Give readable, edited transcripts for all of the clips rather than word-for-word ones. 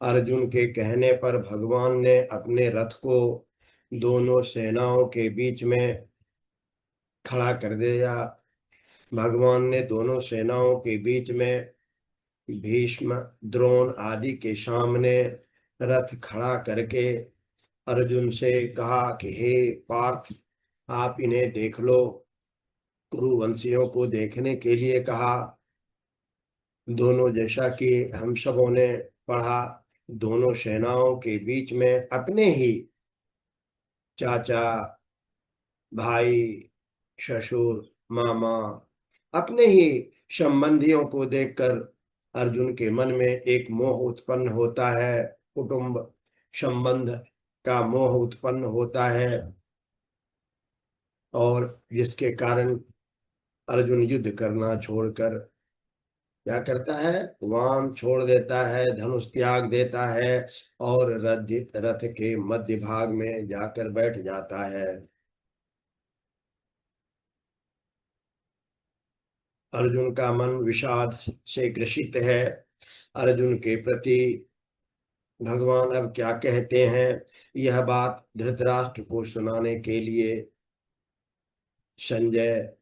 अर्जुन के कहने पर भगवान ने अपने रथ को दोनों सेनाओं के बीच में खड़ा कर दिया। भगवान ने दोनों सेनाओं के बीच में भीष्म, द्रोण आदि के सामने रथ खड़ा करके अर्जुन से कहा कि हे पार्थ, आप इन्हें देख लो। कुरुवंशियों को देखने के लिए कहा। दोनों, जैसा कि हम सबों ने पढ़ा, दोनों सेनाओं के बीच में अपने ही चाचा, भाई, ससुर, मामा, अपने ही संबंधियों को देखकर अर्जुन के मन में एक मोह उत्पन्न होता है। कुटुंब संबंध का मोह उत्पन्न होता है, और जिसके कारण अर्जुन युद्ध करना छोड़कर क्या करता है, वान छोड़ देता है, धनुष त्याग देता है और रथ के मध्य भाग में जाकर बैठ जाता है। अर्जुन का मन विषाद से ग्रसित है। अर्जुन के प्रति भगवान अब क्या कहते हैं, यह बात धृतराष्ट्र को सुनाने के लिए संजय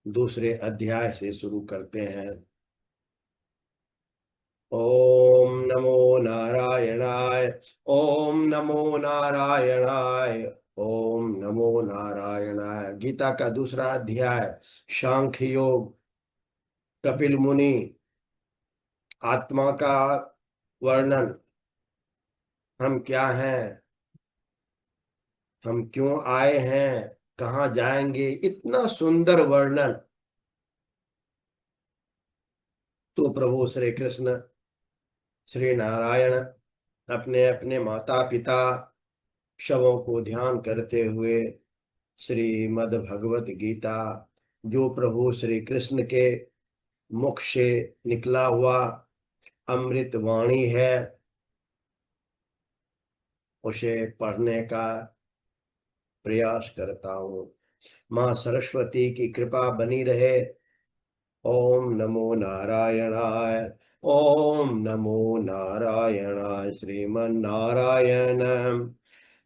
दूसरे अध्याय से शुरू करते हैं। ओम नमो नारायणाय। ओम नमो नारायणाय। ओम नमो नारायणाय। गीता का दूसरा अध्याय, सांख्य योग। कपिल मुनि आत्मा का वर्णन, हम क्या हैं, हम क्यों आए हैं, कहाँ जाएंगे, इतना सुंदर वर्णन तो प्रभु श्री कृष्ण, श्री नारायण अपने अपने माता पिता शवों को ध्यान करते हुए श्रीमद् भगवत गीता, जो प्रभु श्री कृष्ण के मुख से निकला हुआ अमृत वाणी है, उसे पढ़ने का प्रयास करता हूँ। माँ सरस्वती की कृपा बनी रहे। ओम नमो नारायणाय। ओम नमो नारायणाय। श्रीमन्नारायण,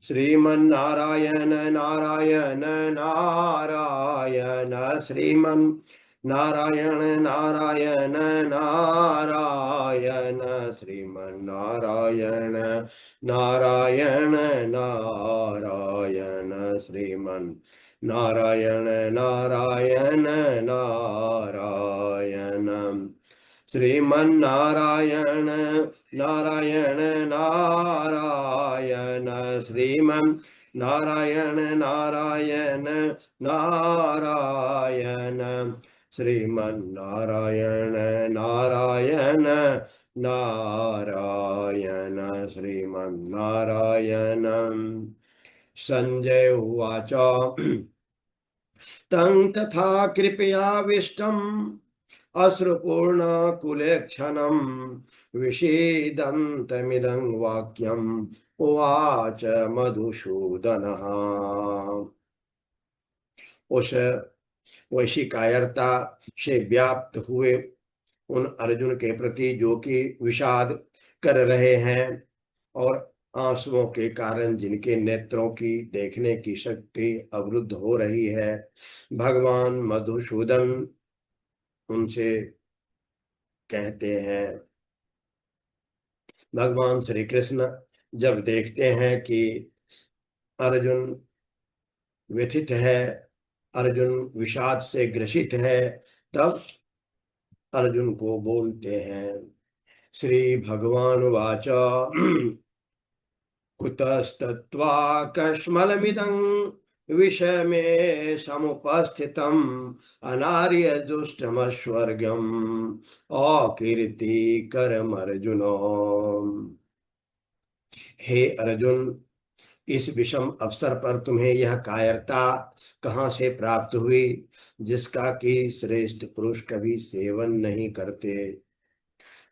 श्रीमन्नारायण, नारायण नारायण, श्रीमन् नारायण, नारायण नारायण, श्रीमन्नारायण, नारायण नारायण, श्रीमन् नारायण, नारायण नारायण, श्रीमन्नारायण, नारायण नारायण, श्रीमन् नारायण, नारायण नारायण, श्रीमन्नारायण, नारायण नारायण, श्रीमन्नारायण। संजय उवाच। तं तथा कृपयाविष्टम् अश्रुपूर्णकुलेक्षणं विषीदन्तमिदं वाक्यम् उवाच मधुसूदनः। उस वैसी कायरता से व्याप्त हुए उन अर्जुन के प्रति जो कि विषाद कर रहे हैं और आंसुओं के कारण जिनके नेत्रों की देखने की शक्ति अवरुद्ध हो रही है, भगवान मधुसूदन उनसे कहते हैं। भगवान श्री कृष्ण जब देखते हैं कि अर्जुन व्यथित है, अर्जुन विषाद से ग्रसित है, तब अर्जुन को बोलते हैं। श्री भगवान वाच। कुतस्तत्त्वाकश्मलमिदं विषमे समुपस्थितम् अनार्यजुष्टमस्वर्गम् अकीर्तिकरमर्जुन। हे अर्जुन, इस विषम अवसर पर तुम्हें यह कायरता कहाँ से प्राप्त हुई, जिसका कि श्रेष्ठ पुरुष कभी सेवन नहीं करते,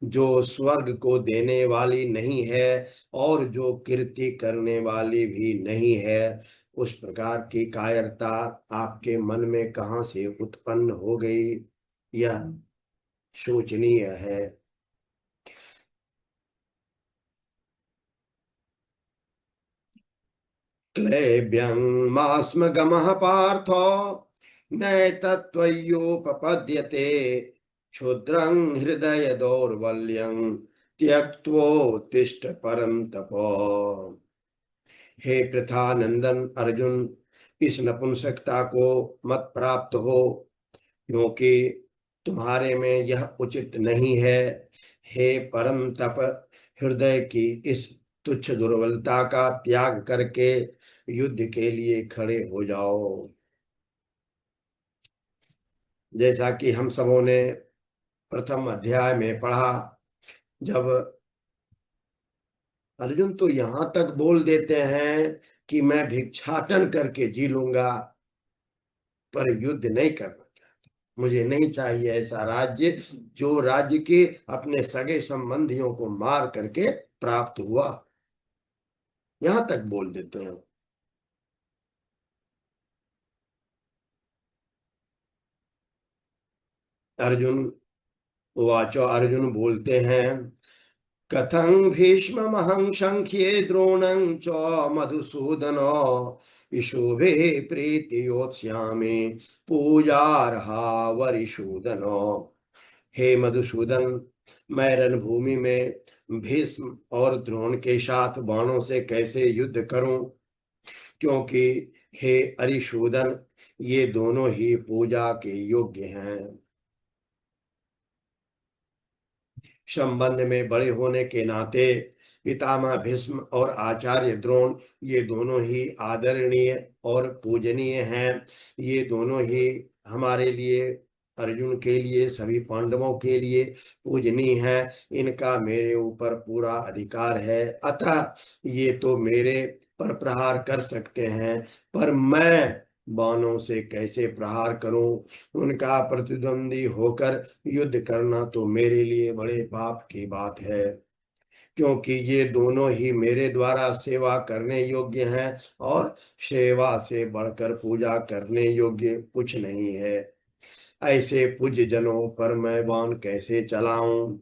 जो स्वर्ग को देने वाली नहीं है और जो कीर्ति करने वाली भी नहीं है। उस प्रकार की कायरता आपके मन में कहाँ से उत्पन्न हो गई? यह शोचनीय है। क्लेब्यं मास्म गमः पार्थो नैतत्त्वय्योपपद्यते क्षुद्रं हृदय दौर्बल्यं त्यक्त्वोत्तिष्ठ परं तपो। हे पृथा नंदन अर्जुन, इस नपुंसकता को मत प्राप्त हो, क्योंकि तुम्हारे में यह उचित नहीं है। हे परम तप, हृदय की इस तुच्छ दुर्बलता का त्याग करके युद्ध के लिए खड़े हो जाओ। जैसा कि हम सबों ने प्रथम अध्याय में पढ़ा, जब अर्जुन तो यहां तक बोल देते हैं कि मैं भिक्षाटन करके जी लूंगा, पर युद्ध नहीं करना चाहता। मुझे नहीं चाहिए ऐसा राज्य जो राज्य के अपने सगे संबंधियों को मार करके प्राप्त हुआ। यहां तक बोल देते हैं। अर्जुन वाचो, अर्जुन बोलते हैं, कथं भीष्ममहं शंख्ये द्रोणं च मधुसूदनो इशोभे प्रीतियोत्स्यामि पूजार्हा वरिशूदनो। हे मधुसूदन, मैं रणभूमि में भीष्म और द्रोण के साथ बाणों से कैसे युद्ध करूं, क्योंकि हे अरिशूदन, ये दोनों ही पूजा के योग्य हैं। संबंध में बड़े होने के नाते पितामह भीष्म और आचार्य द्रोण, ये दोनों ही आदरणीय और पूजनीय हैं। ये दोनों ही हमारे लिए, अर्जुन के लिए, सभी पांडवों के लिए पूजनीय है। इनका मेरे ऊपर पूरा अधिकार है, अतः ये तो मेरे पर प्रहार कर सकते हैं, पर मैं बाणों से कैसे प्रहार करूं। उनका प्रतिद्वंदी होकर युद्ध करना तो मेरे लिए बड़े पाप की बात है, क्योंकि ये दोनों ही मेरे द्वारा सेवा करने योग्य हैं, और सेवा से बढ़कर पूजा करने योग्य कुछ नहीं है। ऐसे पूज्य जनों पर मैं बाण कैसे चलाऊं।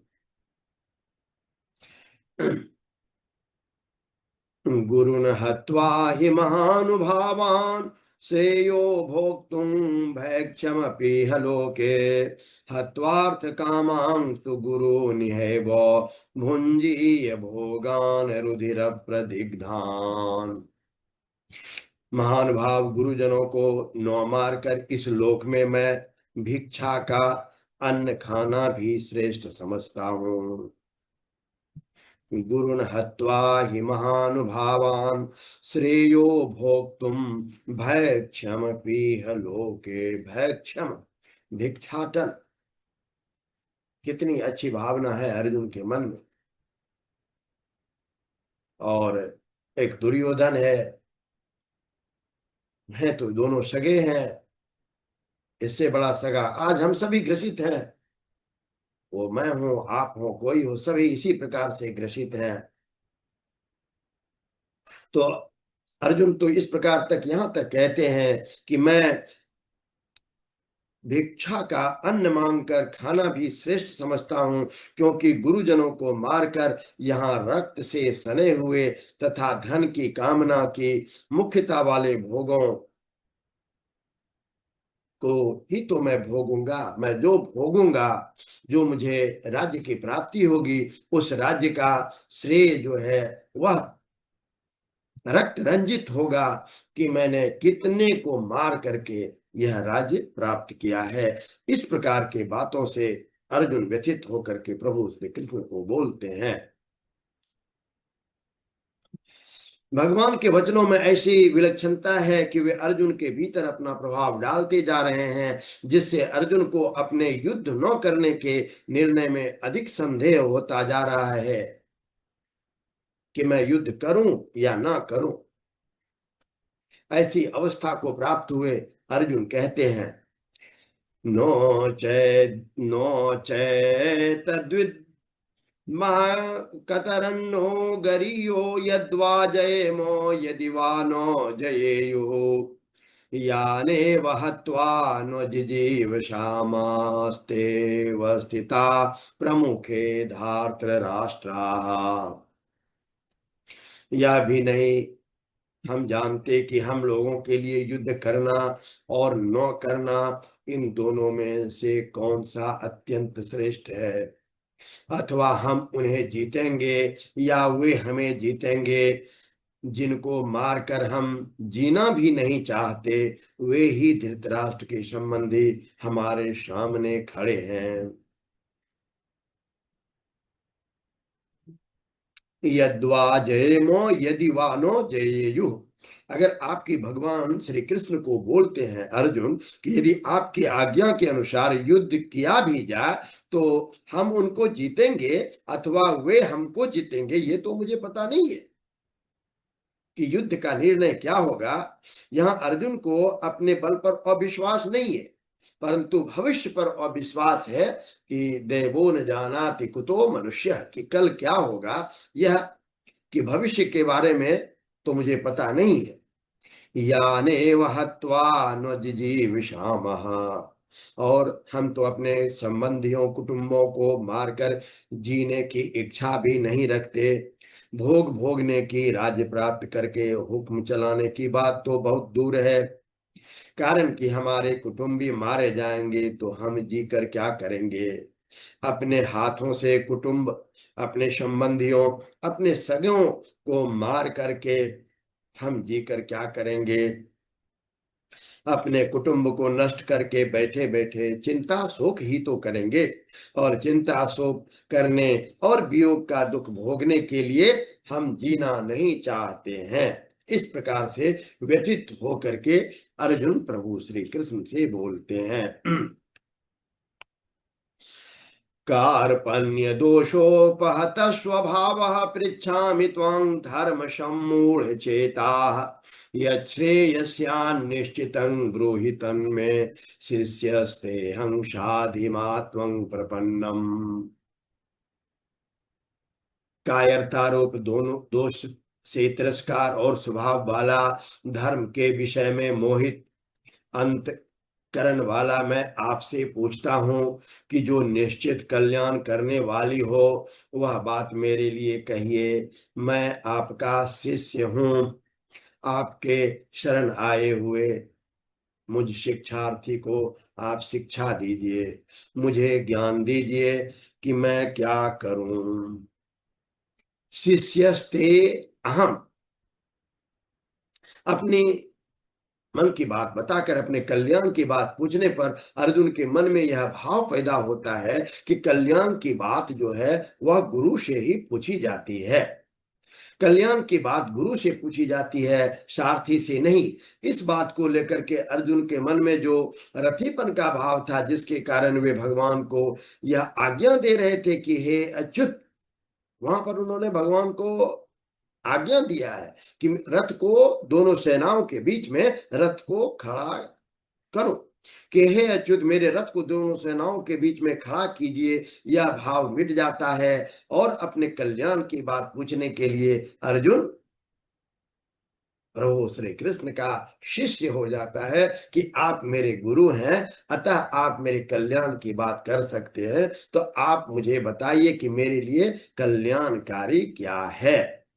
गुरुन हत्वा हि महानुभावान् श्रेयो भोक्तुं भैक्षमपीह लोके हत्वार्थ कामांस्तु गुरूनिहैव भुञ्जीय भोगान् रुधिर प्रदिग्धान्। महान भाव गुरुजनों को न मार कर इस लोक में मैं भिक्षा का अन्न खाना भी श्रेष्ठ समझता हूँ। गुरुन् हत्वा हि महानुभावान् श्रेयो भोक्तुम भैक्षमपीह लोके। भैक्षम, भिक्षाटन, कितनी अच्छी भावना है अर्जुन के मन में। और एक दुर्योधन है तो दोनों सगे हैं। इससे बड़ा सगा आज हम सभी ग्रसित हैं। वो मैं हूं, आप हो, कोई हो, सभी इसी प्रकार से ग्रसित हैं। तो अर्जुन तो इस प्रकार तक, यहां तक कहते हैं कि मैं भिक्षा का अन्न मांगकर खाना भी श्रेष्ठ समझता हूं, क्योंकि गुरुजनों को मारकर यहाँ रक्त से सने हुए तथा धन की कामना की मुख्यता वाले भोगों को ही तो मैं भोगूंगा। मैं जो भोगूंगा, जो मुझे राज्य की प्राप्ति होगी, उस राज्य का श्रेय जो है वह रक्त रंजित होगा कि मैंने कितने को मार करके यह राज्य प्राप्त किया है। इस प्रकार के बातों से अर्जुन व्यथित होकर के प्रभु श्री कृष्ण को बोलते हैं। भगवान के वचनों में ऐसी विलक्षणता है कि वे अर्जुन के भीतर अपना प्रभाव डालते जा रहे हैं, जिससे अर्जुन को अपने युद्ध न करने के निर्णय में अधिक संदेह होता जा रहा है कि मैं युद्ध करूं या ना करूं। ऐसी अवस्था को प्राप्त हुए अर्जुन कहते हैं, नो नो चैतद्विद कतरन्नो गरीयो यद्वा जयेमो यदि वा नो जयेयुः याने वहत्वा नुजिजीव श्यामास्ते वस्थिता प्रमुखे धार्तराष्ट्राः। यह भी नहीं हम जानते कि हम लोगों के लिए युद्ध करना और न करना, इन दोनों में से कौन सा अत्यंत श्रेष्ठ है। अथवा हम उन्हें जीतेंगे या वे हमें जीतेंगे। जिनको मारकर हम जीना भी नहीं चाहते, वे ही धृतराष्ट्र के संबंधी हमारे सामने खड़े हैं। यद्वा जयेमो यदि वा नो जयेयु। अगर आपकी भगवान श्री कृष्ण को बोलते हैं अर्जुन कि यदि आपकी आज्ञा के अनुसार युद्ध किया भी जाए तो हम उनको जीतेंगे अथवा वे हमको जीतेंगे, ये तो मुझे पता नहीं है कि युद्ध का निर्णय क्या होगा। यहाँ अर्जुन को अपने बल पर अविश्वास नहीं है, परंतु भविष्य पर अविश्वास है कि देवो न जानाति कुतो मनुष्य, कि कल क्या होगा। यह कि भविष्य के बारे में तो मुझे पता नहीं है। यानेव हत्वा न जिजीविषामः, और हम तो अपने संबंधियों कुटुंबों को मारकर जीने की इच्छा भी नहीं रखते। भोग भोगने की, राज्य प्राप्त करके हुक्म चलाने की बात तो बहुत दूर है। कारण कि हमारे कुटुंबी मारे जाएंगे तो हम जी कर क्या करेंगे। अपने हाथों से कुटुंब, अपने संबंधियों, अपने सगों को मार करके हम जी कर क्या करेंगे। अपने कुटुंब को नष्ट करके बैठे बैठे चिंता शोक ही तो करेंगे, और चिंता शोक करने और वियोग का दुख भोगने के लिए हम जीना नहीं चाहते हैं। इस प्रकार से व्यथित होकर के अर्जुन प्रभु श्री कृष्ण से बोलते हैं। कार्पण्य दोषोपहत स्वभाव पृच्छामि त्वं धर्म सम्मूढ़ चेता यच्छ्रेयस्यान्निश्चितं ब्रूहि तन्मे शिष्यस्तेऽहं साधिमा त्वं प्रपन्नम्। कायरता रूप दोनों दोष से तिरस्कार और स्वभाव वाला, धर्म के विषय में मोहित, अंत करण वाला मैं आपसे पूछता हूं कि जो निश्चित कल्याण करने वाली हो वह बात मेरे लिए कहिए। मैं आपका शिष्य हूं, आपके शरण आए हुए मुझ शिक्षार्थी को आप शिक्षा दीजिए, मुझे ज्ञान दीजिए कि मैं क्या करूं। शिष्यस्ते अहम, अपनी मन की बात बताकर अपने कल्याण की बात पूछने पर अर्जुन के मन में यह भाव पैदा होता है कि कल्याण की बात जो है वह गुरु से ही पूछी जाती है। कल्याण की बात गुरु से पूछी जाती है, सारथी से नहीं। इस बात को लेकर के अर्जुन के मन में जो रथिपन का भाव था, जिसके कारण वे भगवान को यह आज्ञा दे रहे थे कि हे अच्युत, वहां पर उन्होंने भगवान को आज्ञा दिया है कि रथ को दोनों सेनाओं के बीच में रथ को खड़ा करो, कि हे अच्युत मेरे रथ को दोनों सेनाओं के बीच में खड़ा कीजिए। यह भाव मिट जाता है और अपने कल्याण की बात पूछने के लिए अर्जुन प्रभु श्री कृष्ण का शिष्य हो जाता है कि आप मेरे गुरु हैं, अतः आप मेरे कल्याण की बात कर सकते हैं, तो आप मुझे बताइए कि मेरे लिए कल्याणकारी क्या है।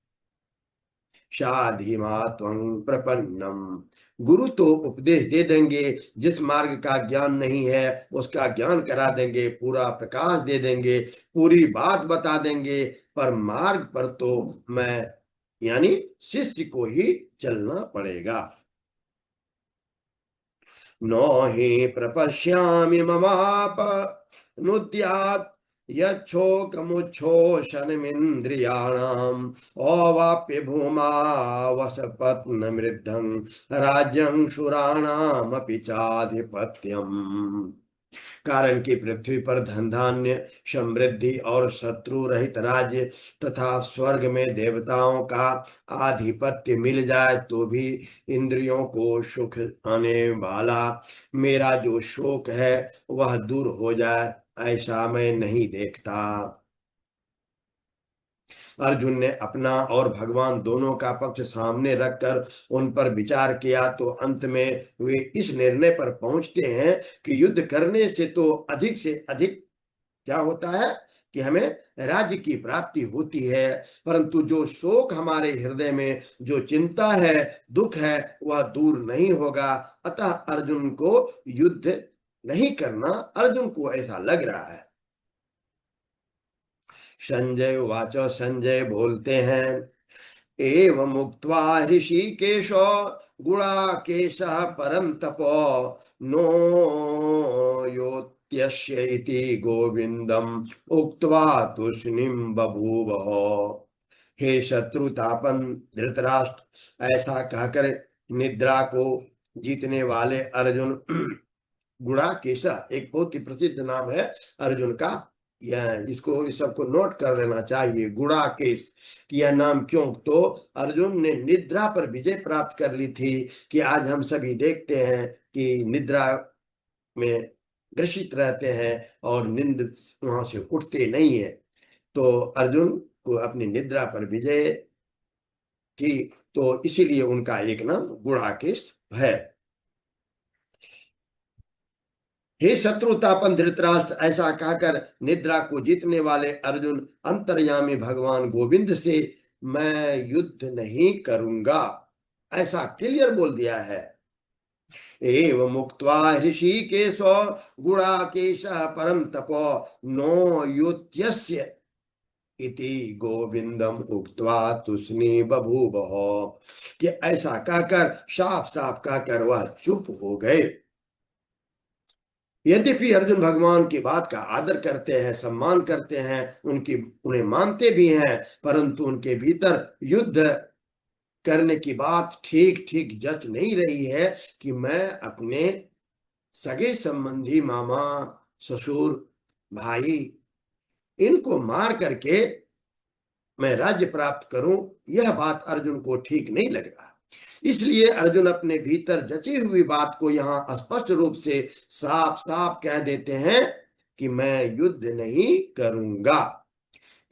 शाधीमा त्वं प्रपन्नम, गुरु तो उपदेश दे देंगे, जिस मार्ग का ज्ञान नहीं है उसका ज्ञान करा देंगे, पूरा प्रकाश दे देंगे, पूरी बात बता देंगे, पर मार्ग पर तो मैं यानी शिष्य को ही चलना पड़ेगा। नो हि प्रपश्यामि ममाप नुद्यात् यच्छोकमुच्छोषणमिन्द्रियाणाम् अवाप्य भूमा वसपत्नमृद्धं राज्यं शूराणामपि चाधिपत्यम्। कारण कि पृथ्वी पर धन धान्य, समृद्धि और शत्रु रहित राज्य तथा स्वर्ग में देवताओं का आधिपत्य मिल जाए तो भी इंद्रियों को सुख आने वाला मेरा जो शोक है वह दूर हो जाए, ऐसा मैं नहीं देखता। अर्जुन ने अपना और भगवान दोनों का पक्ष सामने रखकर उन पर विचार किया तो अंत में वे इस निर्णय पर पहुंचते हैं कि युद्ध करने से तो अधिक से अधिक क्या होता है कि हमें राज्य की प्राप्ति होती है, परंतु जो शोक हमारे हृदय में, जो चिंता है, दुख है, वह दूर नहीं होगा। अतः अर्जुन को युद्ध नहीं करना, अर्जुन को ऐसा लग रहा है। संजय उवाच, संजय बोलते हैं, एवं उक्त्वा ऋषिकेशो गुणाकेशः परं तपो नो योत्यस्य इति गोविंदम उक्त्वा तूष्णीम बभूवः। हे शत्रुतापन धृतराष्ट्र, ऐसा कहकर निद्रा को जीतने वाले अर्जुन गुणाकेश, एक बहुत ही प्रसिद्ध नाम है अर्जुन का, यह इसको इस सबको नोट कर लेना चाहिए, गुणाकेश। कि यह नाम क्यों? तो अर्जुन ने निद्रा पर विजय प्राप्त कर ली थी। कि आज हम सभी देखते हैं कि निद्रा में ग्रसित रहते हैं और नींद वहां से उठते नहीं है। तो अर्जुन को अपनी निद्रा पर विजय की, तो इसीलिए उनका एक नाम गुणाकेश है। हे शत्रुतापन धृतराष्ट्र, ऐसा कहकर निद्रा को जीतने वाले अर्जुन अंतर्यामी भगवान गोविंद से मैं युद्ध नहीं करूंगा ऐसा क्लियर बोल दिया है। एवं मुक्त्वा ऋषिकेशो गुणाकेशः परम तपो नो युत्यस्य इति गोविंदम उक्त्वा तुष्णी बभूवः। कि ऐसा कहकर, साफ साफ कहकर वह चुप हो गए। यद्यपि अर्जुन भगवान की बात का आदर करते हैं, सम्मान करते हैं, उन्हें मानते भी हैं, परंतु उनके भीतर युद्ध करने की बात ठीक ठीक जच नहीं रही है कि मैं अपने सगे संबंधी, मामा, ससुर, भाई, इनको मार करके मैं राज्य प्राप्त करूं। यह बात अर्जुन को ठीक नहीं लग रहा। इसलिए अर्जुन अपने भीतर जची हुई बात को यहाँ स्पष्ट रूप से साफ साफ कह देते हैं कि मैं युद्ध नहीं करूंगा।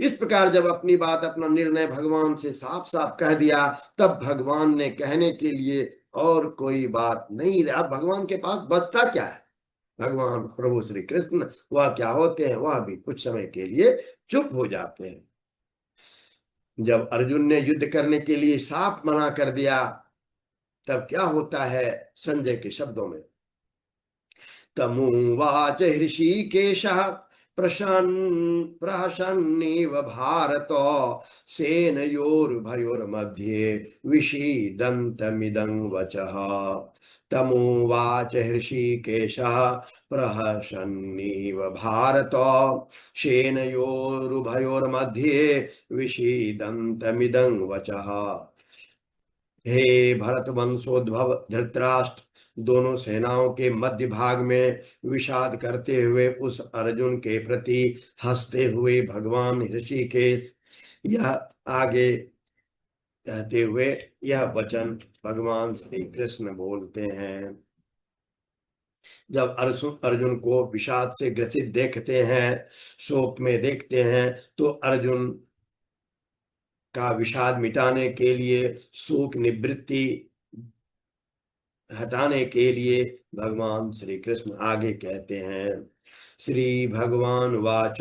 इस प्रकार जब अपनी बात, अपना निर्णय भगवान से साफ साफ कह दिया, तब भगवान ने कहने के लिए और कोई बात नहीं रहा। भगवान के पास बचता क्या है? भगवान प्रभु श्री कृष्ण वह क्या होते हैं? वह भी कुछ समय के लिए चुप हो जाते हैं। जब अर्जुन ने युद्ध करने के लिए साफ मना कर दिया, तब क्या होता है? संजय के शब्दों में, तमुवाच ऋषिकेशः प्रहसन्निव भारत सेनयोरुभयोर्मध्ये विषीदन्तमिदं वचः। तमुवाच ऋषिकेशः प्रहसन्निव भारत सेनयोरुभयोर्मध्ये विषीदन्तमिदं वचः। हे भरत वंशोद्भव धृतराष्ट्र, दोनों सेनाओं के मध्य भाग में विषाद करते हुए उस अर्जुन के प्रति हंसते हुए भगवान ऋषिकेश यह आगे कहते हुए यह वचन भगवान श्री कृष्ण बोलते हैं। जब अर्जुन को विषाद से ग्रसित देखते हैं, शोक में देखते हैं, तो अर्जुन का विषाद मिटाने के लिए, शोक निवृत्ति हटाने के लिए भगवान श्री कृष्ण आगे कहते हैं। श्री भगवान वाच,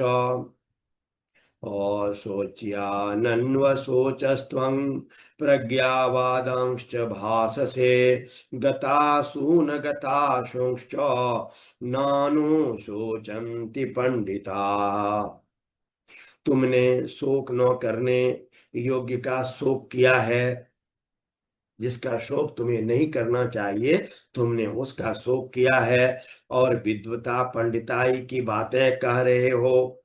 शोच्यानन्वशोचस्त्वं प्रज्ञावादांश्च भाससे गतासु न गताशुंश्च नानु शोचन्ति पंडिता। तुमने शोक न करने योग्य का शोक किया है, जिसका शोक तुम्हें नहीं करना चाहिए तुमने उसका शोक किया है, और विद्वता पंडिताई की बातें कह रहे हो।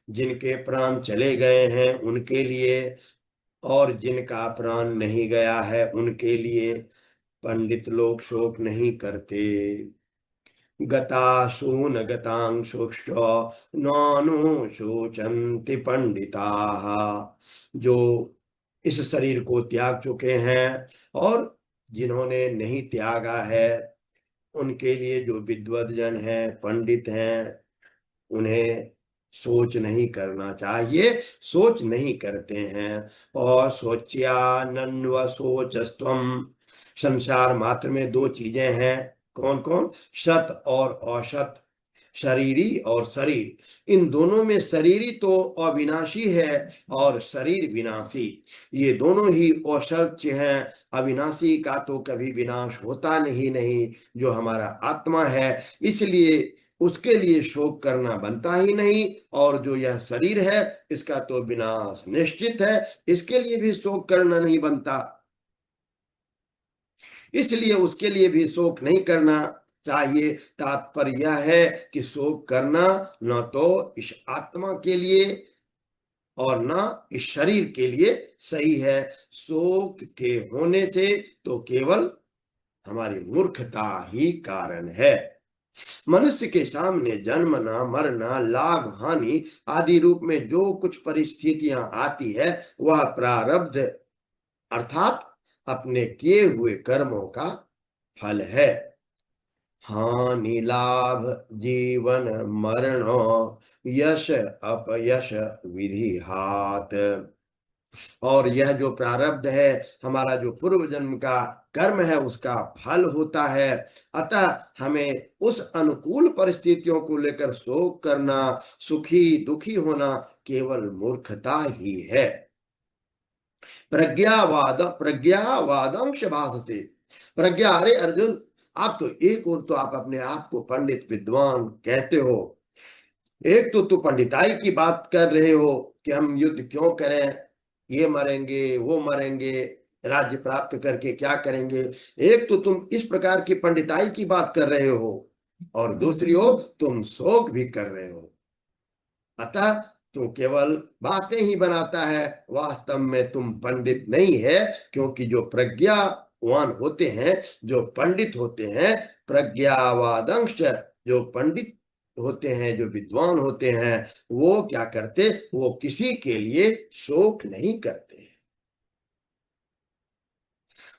जिनके प्राण चले गए हैं उनके लिए, और जिनका प्राण नहीं गया है उनके लिए पंडित लोग शोक नहीं करते। गतासु न गतांशुश्च नानु शोचन्ति पंडिताः। जो इस शरीर को त्याग चुके हैं और जिन्होंने नहीं त्यागा है, उनके लिए, जो विद्वत जन हैं, पंडित हैं, उन्हें सोच नहीं करना चाहिए, सोच नहीं करते हैं। और सोच्यानन्व सोचस्त्वम, संसार मात्र में दो चीजें हैं, कौन कौन? सत और असत, शरीरी और शरीर। इन दोनों में शरीरी तो अविनाशी है और शरीर विनाशी। ये दोनों ही असत्य हैं। अविनाशी का तो कभी विनाश होता नहीं, जो हमारा आत्मा है, इसलिए उसके लिए शोक करना बनता ही नहीं। और जो यह शरीर है, इसका तो विनाश निश्चित है, इसके लिए भी शोक करना नहीं बनता, इसलिए उसके लिए भी शोक नहीं करना चाहिए। तात्पर्य यह है कि शोक करना न तो इस आत्मा के लिए और न इस शरीर के लिए सही है। शोक के होने से तो केवल हमारी मूर्खता ही कारण है। मनुष्य के सामने जन्मना, मरना, लाभ हानि आदि रूप में जो कुछ परिस्थितियां आती है, वह प्रारब्ध अर्थात अपने किए हुए कर्मों का फल है। हानि लाभ जीवन मरण, यश अपयश विधि हाथ। और यह जो प्रारब्ध है, हमारा जो पूर्व जन्म का कर्म है, उसका फल होता है। अतः हमें उस अनुकूल परिस्थितियों को लेकर शोक करना, सुखी दुखी होना केवल मूर्खता ही है। प्रज्ञावादंश भाषते, प्रज्ञा, अरे अर्जुन, आप तो एक और तो आप अपने आप को पंडित विद्वान कहते हो, एक तो तू पंडिताई की बात कर रहे हो कि हम युद्ध क्यों करें, ये मरेंगे वो मरेंगे, राज्य प्राप्त करके क्या करेंगे। एक तो तुम इस प्रकार की पंडिताई की बात कर रहे हो, और दूसरी ओर तुम शोक भी कर रहे हो। अतः तू केवल बातें ही बनाता है, वास्तव में तुम पंडित नहीं है। क्योंकि जो प्रज्ञावान होते हैं, जो पंडित होते हैं, प्रज्ञावादंश, जो पंडित होते हैं, जो विद्वान होते हैं, वो क्या करते? वो किसी के लिए शोक नहीं करते।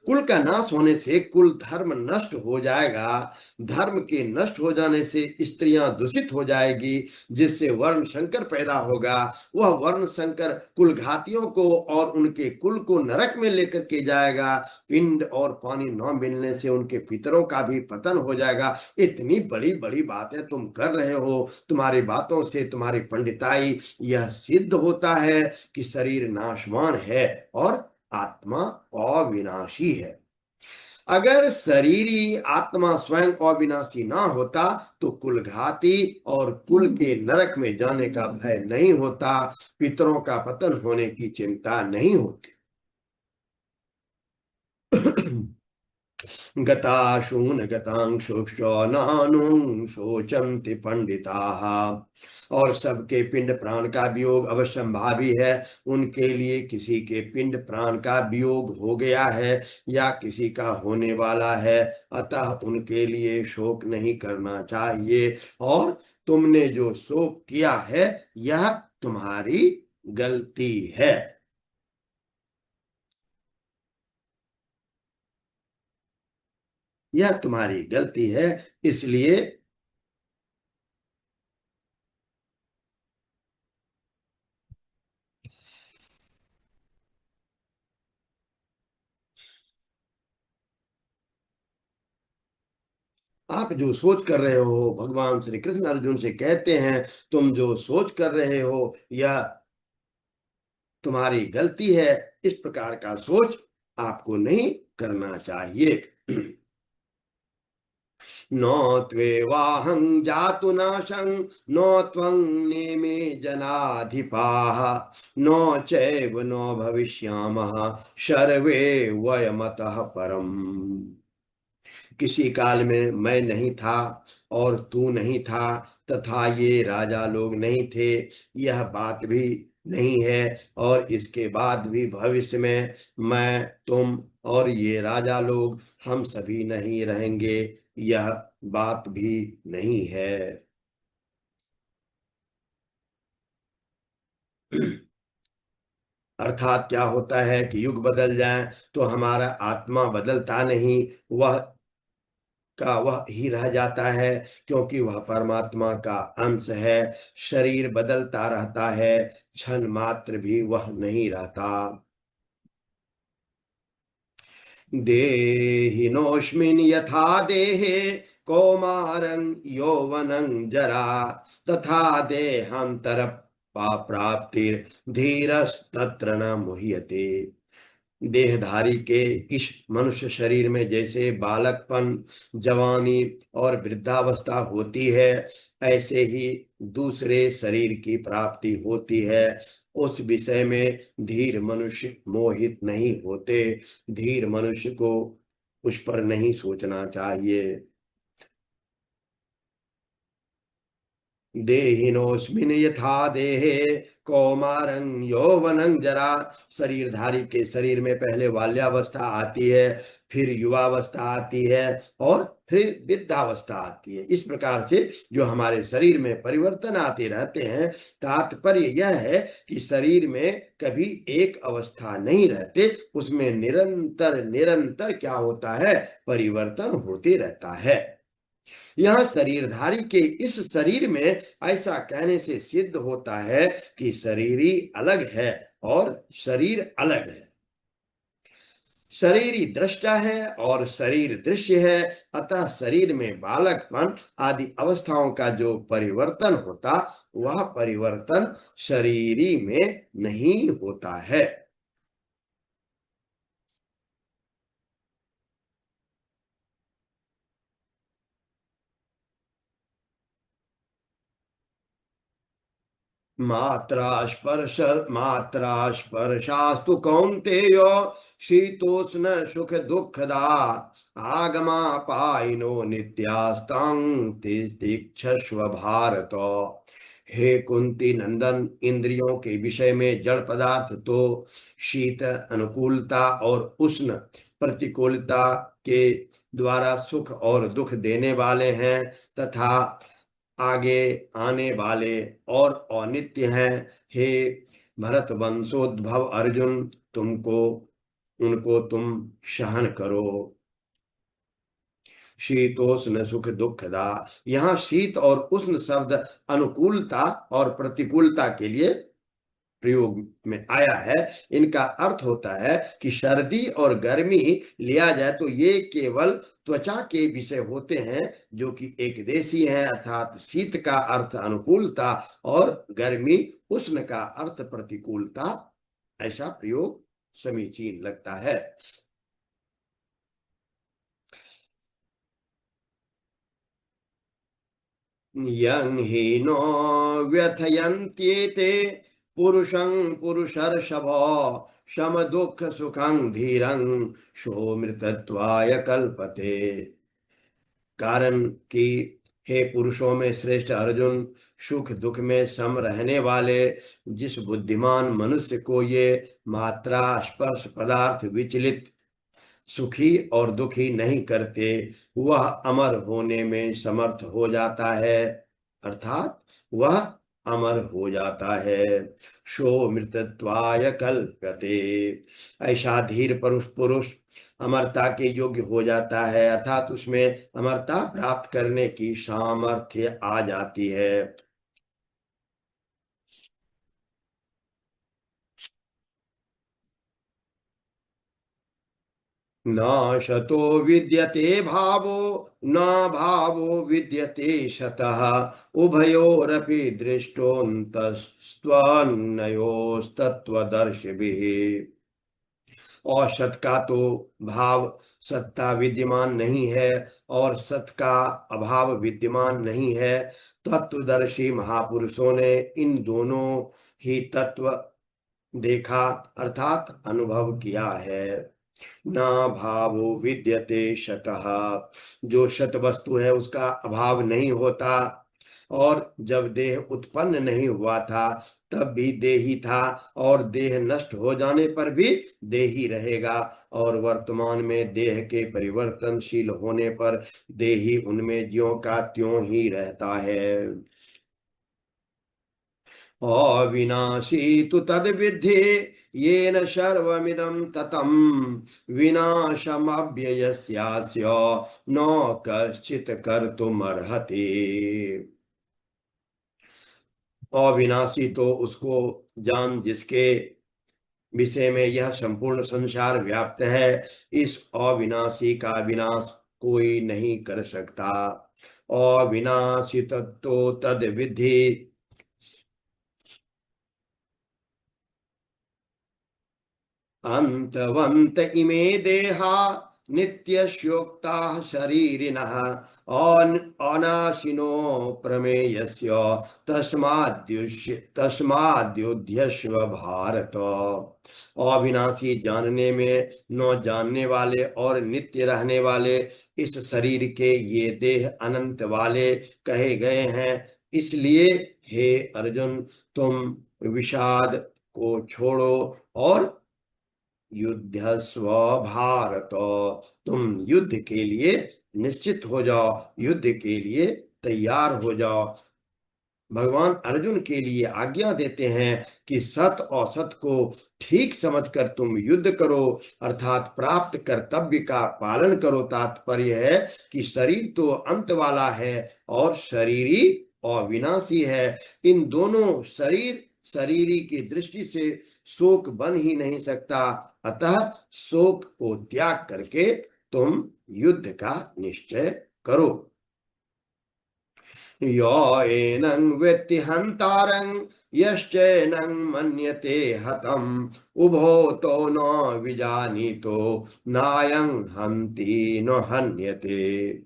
कुल का नाश होने से कुल धर्म नष्ट हो जाएगा। धर्म के नष्ट हो जाने से स्त्रियां दूषित हो जाएगी, जिससे वर्ण संकर पैदा होगा। वह वर्ण संकर कुल घातियों को और उनके कुल को नरक में लेकर के जाएगा। पिंड और पानी न मिलने से उनके पितरों का भी पतन हो जाएगा। इतनी बड़ी बड़ी बातें तुम कर रहे हो, तुम्हारी बातों से, तुम्हारी पंडिताई, यह सिद्ध होता है कि शरीर नाशवान है और आत्मा अविनाशी है। अगर शरीरी आत्मा स्वयं अविनाशी ना होता, तो कुलघाती और कुल के नरक में जाने का भय नहीं होता, पितरों का पतन होने की चिंता नहीं होती। गताशून गतांशुश्च नानुं शोचन्ति पंडिताः। और सबके पिंड प्राण का वियोग अवश्यंभावी है। उनके लिए किसी के पिंड प्राण का वियोग हो गया है या किसी का होने वाला है, अतः उनके लिए शोक नहीं करना चाहिए। और तुमने जो शोक किया है, यह तुम्हारी गलती है। यह तुम्हारी गलती है, इसलिए आप जो सोच कर रहे हो, भगवान श्री कृष्ण अर्जुन से कहते हैं, तुम जो सोच कर रहे हो, यह तुम्हारी गलती है। इस प्रकार का सोच आपको नहीं करना चाहिए। न त्वेवाहं जातु नाशं, न त्वं नेमे जनाधिपाः, न चैव न भविष्यामः, सर्वे वयमतः परम्। किसी काल में मैं नहीं था और तू नहीं था, तथा ये राजा लोग नहीं थे, यह बात भी नहीं है। और इसके बाद भी भविष्य में मैं, तुम और ये राजा लोग, हम सभी नहीं रहेंगे, यह बात भी नहीं है। अर्थात क्या होता है कि युग बदल जाए तो हमारा आत्मा बदलता नहीं, वह का वह ही रह जाता है, क्योंकि वह परमात्मा का अंश है। शरीर बदलता रहता है, क्षण मात्र भी वह नहीं रहता। देहिनोऽस्मिन् यथा देहे कौमारं यौवनं जरा, तथा देहांतरप्पा प्राप्तिर्धीरस्तत्र न मुह्यते। देहधारी के इस मनुष्य शरीर में जैसे बालकपन, जवानी और वृद्धावस्था होती है, ऐसे ही दूसरे शरीर की प्राप्ति होती है। उस विषय में धीर मनुष्य मोहित नहीं होते। धीर मनुष्य को उस पर नहीं सोचना चाहिए। देहिनोस्मिन यथा देहे कौमारं यौवनं जरा। शरीरधारी के शरीर में पहले बाल्यावस्था आती है, फिर युवावस्था आती है और फिर वृद्धावस्था आती है। इस प्रकार से जो हमारे शरीर में परिवर्तन आते रहते हैं, तात्पर्य यह है कि शरीर में कभी एक अवस्था नहीं रहते, उसमें निरंतर निरंतर क्या होता है, परिवर्तन होते रहता है। यह शरीरधारी के इस शरीर में ऐसा कहने से सिद्ध होता है कि शरीर ही अलग है और शरीर अलग है। शरीर ही दृष्टा है और शरीर दृश्य है। अतः शरीर में बालकपन आदि अवस्थाओं का जो परिवर्तन होता, वह परिवर्तन शरीरी में नहीं होता है। मात्रा स्पर्शास्तु कौन्तेय शीतोष्ण सुख दुःखदा, आगमापायिनो नित्यास्तां तितिक्षस्व भारत। हे कुंती नंदन, इंद्रियों के विषय में जड़ पदार्थ तो शीत अनुकूलता और उष्ण प्रतिकूलता के द्वारा सुख और दुख देने वाले हैं, तथा आगे आने वाले और अनित्य हैं। हे भरत वंशोद्भव अर्जुन, तुमको उनको तुम सहन करो। शीतोष्ण सुख दुखदा, यहाँ शीत और उष्ण शब्द अनुकूलता और प्रतिकूलता के लिए प्रयोग में आया है। इनका अर्थ होता है कि सर्दी और गर्मी लिया जाए तो ये केवल त्वचा के विषय होते हैं, जो कि एक देशी है। अर्थात शीत का अर्थ अनुकूलता और गर्मी उष्ण का अर्थ प्रतिकूलता, ऐसा प्रयोग समीचीन लगता है। यं हीनो व्यथयन्त्येते पुरुषं पुरुषर्षभ, शम दुःख सुखं धीरं सोमृतत्वाय कल्पते। कारण कि हे पुरुषों में श्रेष्ठ अर्जुन, सुख दुख में सम रहने वाले जिस बुद्धिमान मनुष्य को ये मात्रा स्पर्श पदार्थ विचलित सुखी और दुखी नहीं करते, वह अमर होने में समर्थ हो जाता है। अर्थात वह अमर हो जाता है। शो मृतत्वाय कल्प्यते, ऐसा धीर पुरुष पुरुष अमरता के योग्य हो जाता है, अर्थात उसमें अमरता प्राप्त करने की सामर्थ्य आ जाती है। न शतो विद्यते भावो न भावो विद्यते शतः, उभयोरपि दृष्टोऽन्तस्त्वन्नयोस्तत्त्वदर्शिभिः। और सत का तो भाव सत्ता विद्यमान नहीं है और सत का अभाव विद्यमान नहीं है। तत्वदर्शी महापुरुषों ने इन दोनों ही तत्व देखा, अर्थात अनुभव किया है। ना भावो विद्यते शतः, जो शत वस्तु है उसका अभाव नहीं होता। और जब देह उत्पन्न नहीं हुआ था तब भी देही था, और देह नष्ट हो जाने पर भी देही रहेगा। और वर्तमान में देह के परिवर्तनशील होने पर देही उनमें ज्यों का त्यों ही रहता है। अविनाशी तु तद्विद्धि येन सर्वमिदं ततं विनाशमव्ययस्यास्य न कश्चित् कर्तुमर्हति। अविनाशी तो उसको जान जिसके विषय में यह संपूर्ण संसार व्याप्त है। इस अविनाशी का विनाश कोई नहीं कर सकता। अविनाशी तत्तो तद विधि अंतवंत इमे देहा नित्यस्योक्ता शरीरिणः अनाशिनो प्रमेयस्य तस्माद्युध्यस्व भारत। अविनाशी जानने में न जानने वाले और नित्य रहने वाले इस शरीर के ये देह अनंत वाले कहे गए हैं। इसलिए हे अर्जुन, तुम विषाद को छोड़ो और युद्धस्व भारत। तुम युद्ध के लिए निश्चित हो जाओ, युद्ध के लिए तैयार हो जाओ। भगवान अर्जुन के लिए आज्ञा देते हैं कि सत और सत को ठीक समझकर तुम युद्ध करो, अर्थात प्राप्त कर्तव्य का पालन करो। तात्पर्य है कि शरीर तो अंत वाला है और शरीरी अविनाशी है। इन दोनों शरीरी की दृष्टि से शोक बन ही नहीं सकता। अतः शोक को त्याग करके तुम युद्ध का निश्चय करो। यो एनं वेत्ति हन्तारं यश्चैनं मन्यते हतम् उभौ तो न विजानीतो नायं हन्ति न हन्यते।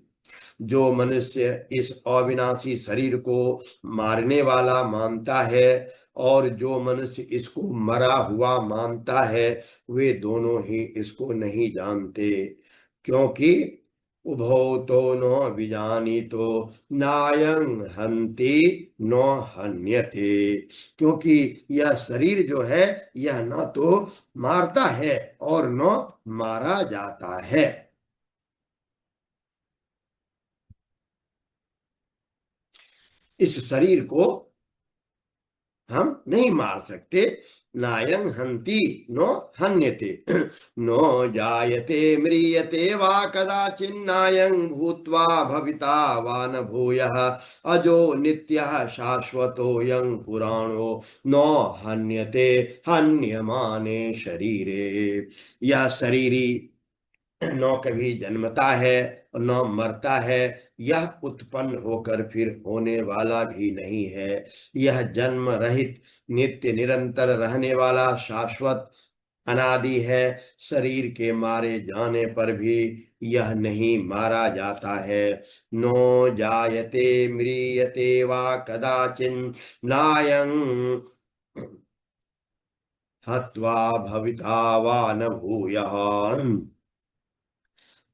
जो मनुष्य इस अविनाशी शरीर को मारने वाला मानता है और जो मनुष्य इसको मरा हुआ मानता है, वे दोनों ही इसको नहीं जानते। क्योंकि उभौ तो न विजानीतो नायं हन्ति न हन्यते। क्योंकि यह शरीर जो है यह न तो मारता है और न मारा जाता है। इस शरीर को हम नहीं मार सकते। नायं हन्ति नो हन्यते। नो जायते म्रियते वा कदाचिन्नायं भूत्वा भविता वा न भूयः अजो नित्यः शाश्वतोऽयं पुराणो न हन्यते हन्यमाने शरीरे। यह शरीरी न कभी जन्मता है और न मरता है। यह उत्पन्न होकर फिर होने वाला भी नहीं है। यह जन्म रहित नित्य निरंतर रहने वाला शाश्वत अनादि है। शरीर के मारे जाने पर भी यह नहीं मारा जाता है। नो जायते म्रियते वा कदाचिन नायं हत्वा भविता वा न भूयः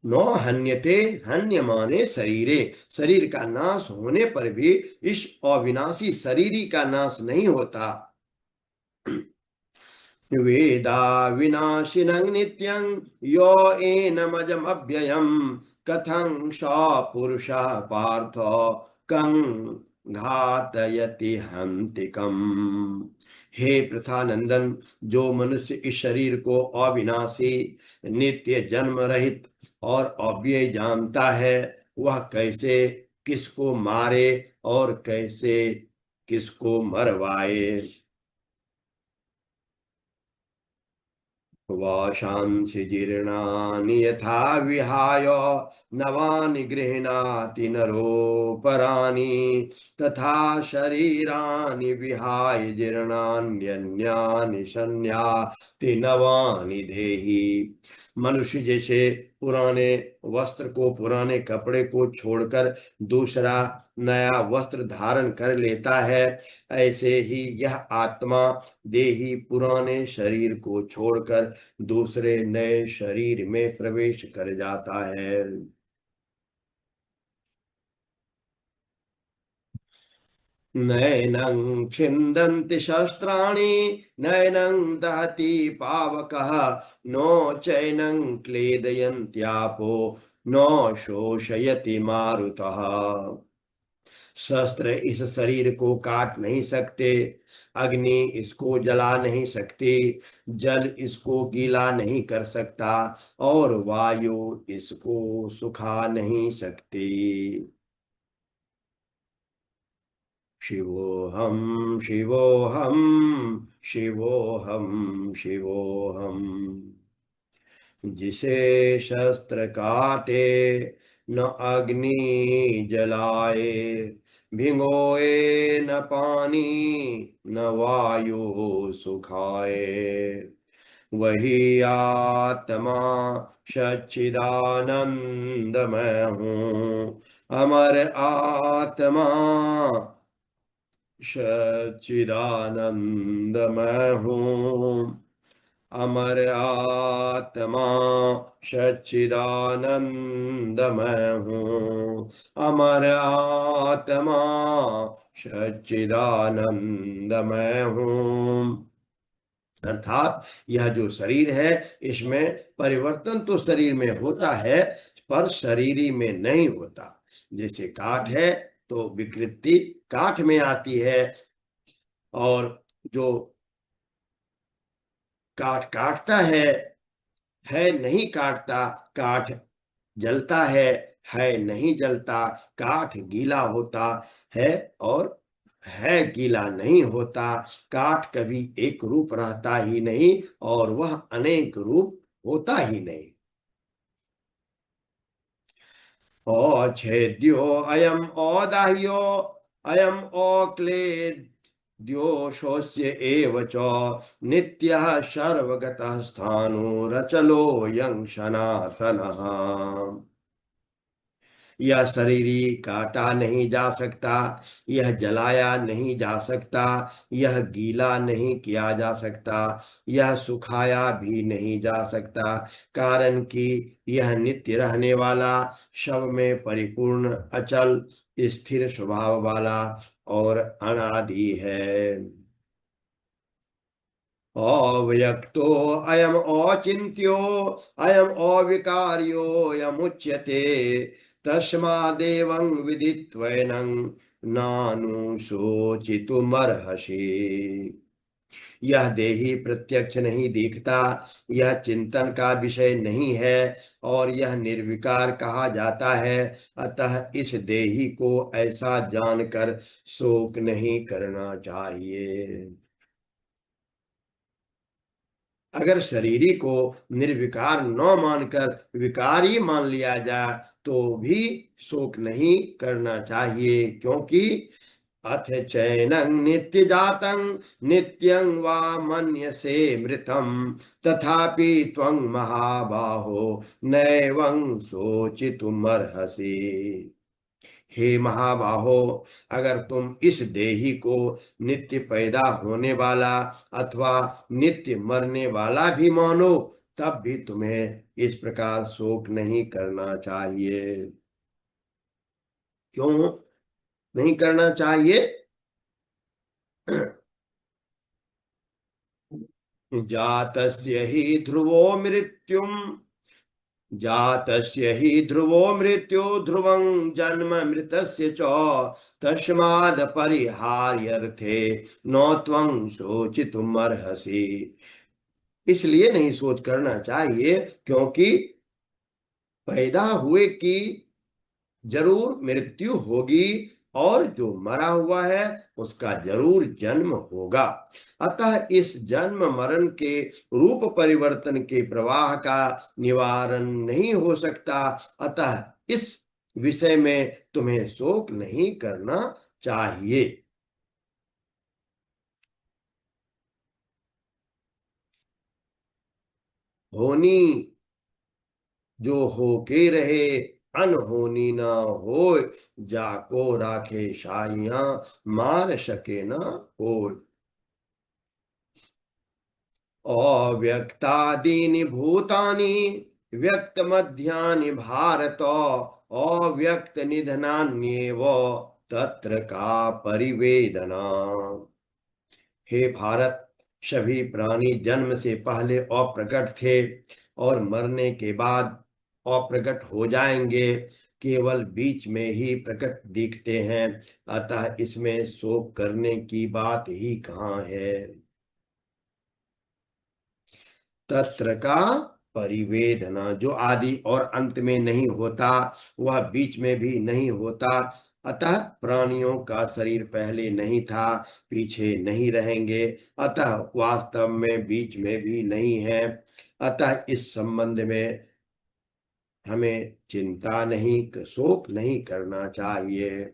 नो हन्यते हन्यमाने शरीरे। शरीर का नाश होने पर भी इस अविनाशी शरीरी का नाश नहीं होता। वेदा विनाशिनं नित्यं यो एनमजमव्ययम् कथं स पुरुषः पार्थ कं घातयति हन्तिकम्। हे प्रथानंदन, जो मनुष्य इस शरीर को अविनाशी नित्य जन्म रहित और अव्यय जानता है, वह कैसे किसको मारे और कैसे किसको मरवाए। वाशांसि जीर्णानि यथा विहाय नवानि गृह्णाति नरोपराणि तथा शरीराणि विहाय जीर्णान्यन्यानि संयाति नवानि देहि। मनुष्य जैसे पुराने वस्त्र को, पुराने कपड़े को छोड़कर दूसरा नया वस्त्र धारण कर लेता है, ऐसे ही यह आत्मा देही पुराने शरीर को छोड़कर दूसरे नए शरीर में प्रवेश कर जाता है। नैनं छिन्दन्ति शस्त्राणि नैनं दहति पावकः नो चैनं क्लेदयन्त्यापो नो शोषयति मारुतः। शस्त्र इस शरीर को काट नहीं सकते, अग्नि इसको जला नहीं सकती, जल इसको गीला नहीं कर सकता और वायु इसको सुखा नहीं सकती। शिवोहम शिवोहम शिवोहम शिवोहम। जिसे शस्त्र काटे न अग्नि जलाए, भिगोए न पानी न वायु सुखाए, वही आत्मा सच्चिदानंद मैं हूँ। अमर आत्मा सच्चिदानंद मैं हूँ। अमर आत्मा सच्चिदानंद मैं हूँ। अमर आत्मा सच्चिदानंद मैं हूँ। अर्थात यह जो शरीर है, इसमें परिवर्तन तो शरीर में होता है पर शरीरी में नहीं होता। जैसे काठ है तो विकृति काठ में आती है, और जो काठ काटता है नहीं काटता, काठ जलता है नहीं जलता, काठ गीला होता है और है गीला नहीं होता। काठ कभी एक रूप रहता ही नहीं और वह अनेक रूप होता ही नहीं। अछेद्यो अयम अदाह्यो अयम अक्लेद्यो शोष्य एव च नित्यः सर्वगतः स्थाणुरचलोऽयं सनातनः। यह शरीरी काटा नहीं जा सकता, यह जलाया नहीं जा सकता, यह गीला नहीं किया जा सकता, यह सुखाया भी नहीं जा सकता, कारण कि यह नित्य रहने वाला, सब में परिपूर्ण, अचल, स्थिर स्वभाव वाला और अनादि है। अव्यक्तो अयम अचिन्त्यो अयम अविकार्यो यमुच्यते, तस्मादेवं विदित्वैनं नानुशोचितुमर्हसि। यह देही प्रत्यक्ष नहीं दिखता, यह चिंतन का विषय नहीं है और यह निर्विकार कहा जाता है। अतः इस देही को ऐसा जानकर शोक नहीं करना चाहिए। अगर शरीरी को निर्विकार न मानकर विकार ही मान लिया जाए तो भी शोक नहीं करना चाहिए, क्योंकि अथ चैनं नित्य जातं नित्यं वा मन्यसे मृतं, तथापि त्वं महाबाहो नैवं शोचितुमर्हसि। हे महाबाहो, अगर तुम इस देही को नित्य पैदा होने वाला अथवा नित्य मरने वाला भी मानो, तब भी तुम्हें इस प्रकार शोक नहीं करना चाहिए। क्यों नहीं करना चाहिए? जातस्य हि ध्रुवो मृत्युम, जातस्य हि ध्रुवो मृत्यु ध्रुवं जन्म मृतस्य च, तस्माद् परिहार्यर्थे न त्वं शोचितुमर्हसि। इसलिए नहीं सोच करना चाहिए क्योंकि पैदा हुए की जरूर मृत्यु होगी और जो मरा हुआ है उसका जरूर जन्म होगा। अतः इस जन्म मरण के रूप परिवर्तन के प्रवाह का निवारण नहीं हो सकता। अतः इस विषय में तुम्हें शोक नहीं करना चाहिए। होनी जो होके रहे, अनहोनी ना हो, जाको राखे शाइयां, मार सके ना कोई। अव्यक्तादीनि भूतानि व्यक्त मध्यानि भारत, अव्यक्त निधनान्येव तत्र का परिवेदना। हे भारत, सभी प्राणी जन्म से पहले अप्रकट थे और मरने के बाद अप्रकट हो जाएंगे। केवल बीच में ही प्रकट दिखते हैं, अतः इसमें शोक करने की बात ही कहाँ है। तत्र का परिवेदना, जो आदि और अंत में नहीं होता, वह बीच में भी नहीं होता, अतः प्राणियों का शरीर पहले नहीं था, पीछे नहीं रहेंगे, अतः वास्तव में बीच में भी नहीं है। अतः इस संबंध में हमें चिंता नहीं, शोक नहीं करना चाहिए।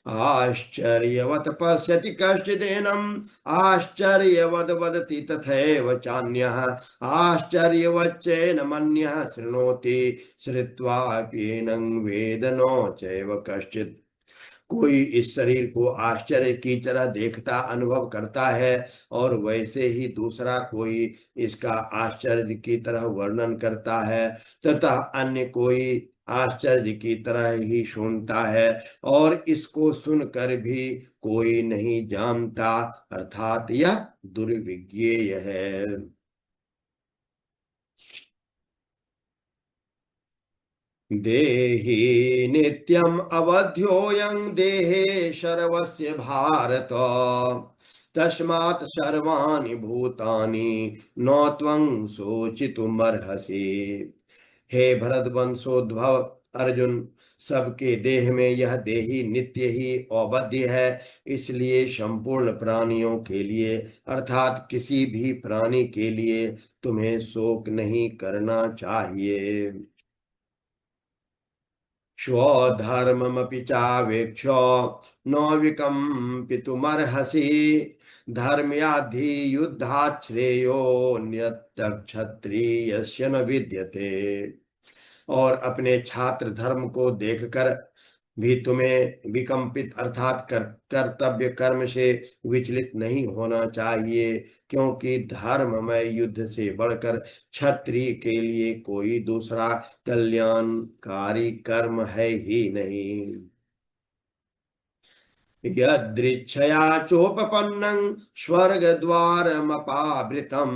आश्चर्यवत् पश्यति कश्चिदेनम् आश्चर्यवद् वदति तथैव चान्यः आश्चर्यवच्चैन मन्यः शृणोति श्रुत्वाप्येनं वेद न चैव कश्चित्। कोई इस शरीर को आश्चर्य की तरह देखता अनुभव करता है, और वैसे ही दूसरा कोई इसका आश्चर्य की तरह वर्णन करता है, तथा अन्य कोई आश्चर्य की तरह ही सुनता है, और इसको सुनकर भी कोई नहीं जानता, अर्थात यह दुर्विज्ञेय है। देहि नित्यम् अवध्योऽयं देहे सर्वस्य भारत, तस्मात् सर्वाणि भूतानि न त्वं शोचितुमर्हसि। हे भरत वंशोद्भव अर्जुन, सबके देह में यह देही नित्य ही अवध्य है, इसलिए संपूर्ण प्राणियों के लिए अर्थात किसी भी प्राणी के लिए तुम्हें शोक नहीं करना चाहिए। स्वधर्ममपि चावेक्ष न विकम्पितुमर्हसि, धर्म्याधियुद्धात् श्रेयोऽन्यत्र क्षत्रियस्य न विद्यते। और अपने छात्र धर्म को देखकर भी तुम्हें विकम्पित अर्थात कर्तव्य कर्म से विचलित नहीं होना चाहिए, क्योंकि धर्ममय युद्ध से बढ़कर क्षत्रिय के लिए कोई दूसरा कल्याणकारी कर्म है ही नहीं। यदृच्छया चोपपन्नं स्वर्गद्वारमपावृतं,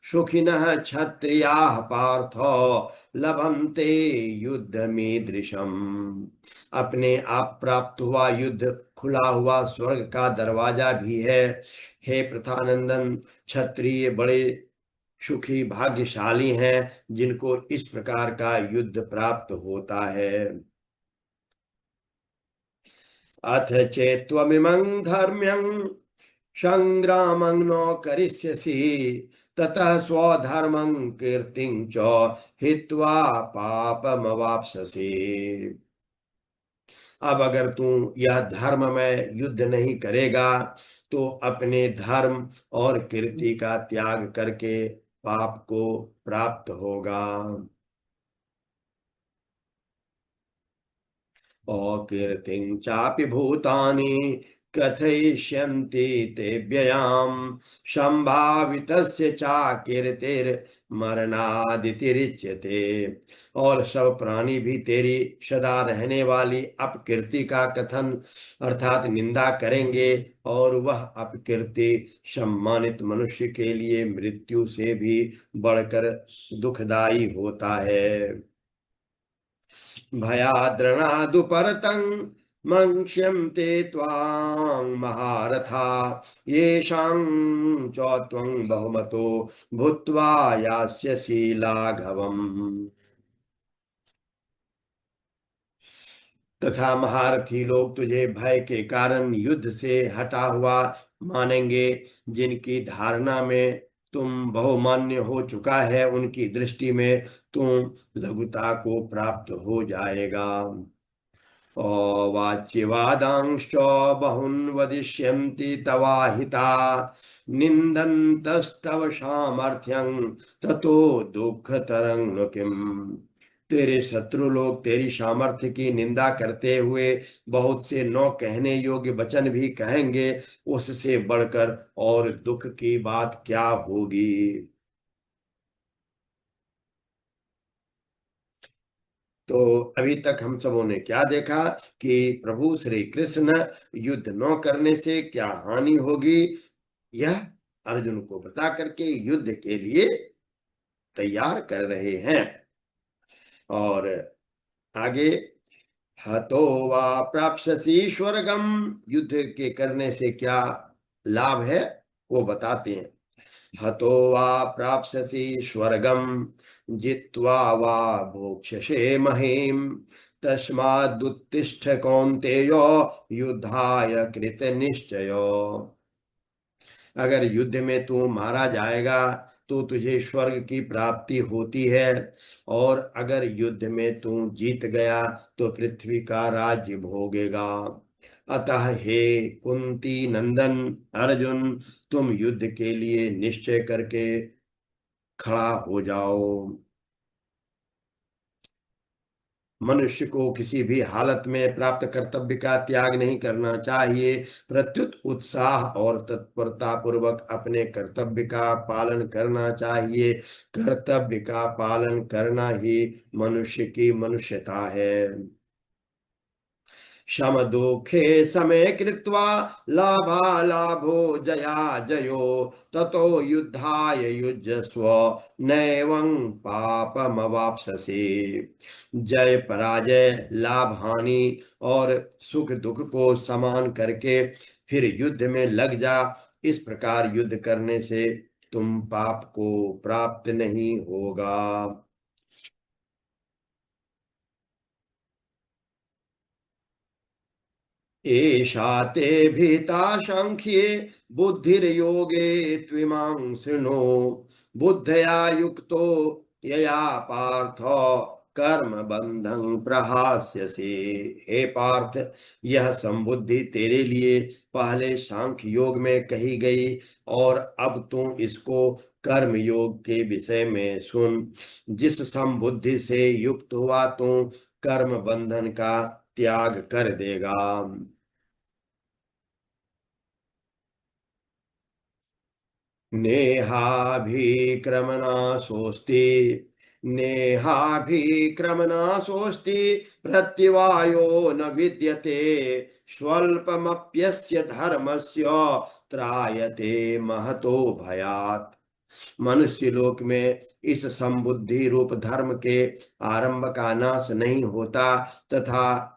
सुखिनः क्षत्रियाः पार्थ लभन्ते युद्धमीदृशम्। अपने आप प्राप्त हुआ युद्ध खुला हुआ स्वर्ग का दरवाजा भी है। हे प्रथानंदन, क्षत्रिय बड़े सुखी भाग्यशाली हैं जिनको इस प्रकार का युद्ध प्राप्त होता है। अथ चेत्त्वमिमं धर्म्यं संग्रामं न करिष्यसि, ततः स्वधर्मं कीर्तिं च हित्वा पापमवाप्स्यसि। अब अगर तू यह धर्म में युद्ध नहीं करेगा, तो अपने धर्म और कीर्ति का त्याग करके पाप को प्राप्त होगा। अकीर्तिं चापि भूतानि कथयिष्यन्ति ते व्ययाम्, संभावितस्य चाकीर्तिर्मरणादितिरिच्यते। और सब प्राणी भी तेरी सदा रहने वाली अपकीर्ति का कथन अर्थात निंदा करेंगे, और वह अपकीर्ति सम्मानित मनुष्य के लिए मृत्यु से भी बढ़कर दुखदाई होता है। भयाद्रणादुपरतं मंक्ष्यन्ते त्वां महारथा, येषां च त्वं बहुमतो भूत्वा यास्यसि लाघवम्। तथा महारथी लोग तुझे भय के कारण युद्ध से हटा हुआ मानेंगे। जिनकी धारणा में तुम बहुमान्य हो चुका है, उनकी दृष्टि में तुम लघुता को प्राप्त हो जाएगा। अवाच्यवादांश्च बहून् वदिष्यन्ति तवाहिता, निन्दन्तस्तव सामर्थ्यं ततो दुःखतरं नु किम्। तेरे शत्रु लोग तेरी सामर्थ्य की निंदा करते हुए बहुत से न कहने योग्य वचन भी कहेंगे, उससे बढ़कर और दुख की बात क्या होगी। तो अभी तक हम सबों ने क्या देखा कि प्रभु श्री कृष्ण युद्ध न करने से क्या हानि होगी, यह अर्जुन को बता करके युद्ध के लिए तैयार कर रहे हैं। और आगे, हतो वा प्राप्स्यसि स्वर्गम, युद्ध के करने से क्या लाभ है वो बताते हैं। हतो वा प्राप्स्यसि स्वर्गम, जित्वा वा भोक्ष्यसे महीम, तस्मादुत्तिष्ठ कौन्तेय, युद्धाय कृत निश्चयो। अगर युद्ध में तू मारा जाएगा तो तुझे स्वर्ग की प्राप्ति होती है, और अगर युद्ध में तू जीत गया तो पृथ्वी का राज्य भोगेगा। अतः हे कुंती नंदन अर्जुन, तुम युद्ध के लिए निश्चय करके खड़ा हो जाओ। मनुष्य को किसी भी हालत में प्राप्त कर्तव्य का त्याग नहीं करना चाहिए, प्रत्युत उत्साह और तत्परता पूर्वक अपने कर्तव्य का पालन करना चाहिए। कर्तव्य का पालन करना ही मनुष्य की मनुष्यता है। शम दुखे समे कृत्वा लाभालाभो जया जयो, ततो युद्धाय युज्यस्व, नैवं पापमवाप्स्यसि। जय पराजय, लाभ हानि और सुख दुख को समान करके फिर युद्ध में लग जा। इस प्रकार युद्ध करने से तुम पाप को प्राप्त नहीं होगा। एषा ते भीता सांख्ये बुद्धिर्योगे त्विमां शृणु, बुद्धया युक्तो यया पार्थ कर्म बंधं प्रहास्यसि। हे पार्थ, यह संबुद्धि तेरे लिए पहले सांख्य योग में कही गई, और अब तू इसको कर्म योग के विषय में सुन। जिस संबुद्धि से युक्त हुआ तू कर्म बंधन का त्याग कर देगा। नेहाभिक्रमनाशोऽस्ति, नेहाभिक्रमनाशोऽस्ति, प्रत्यवायो न विद्यते, स्वल्पमप्यस्य धर्मस्य, त्रायते महतो भयात्। मनुष्य लोक में इस संबुद्धि रूप धर्म के आरंभ का नाश नहीं होता, तथा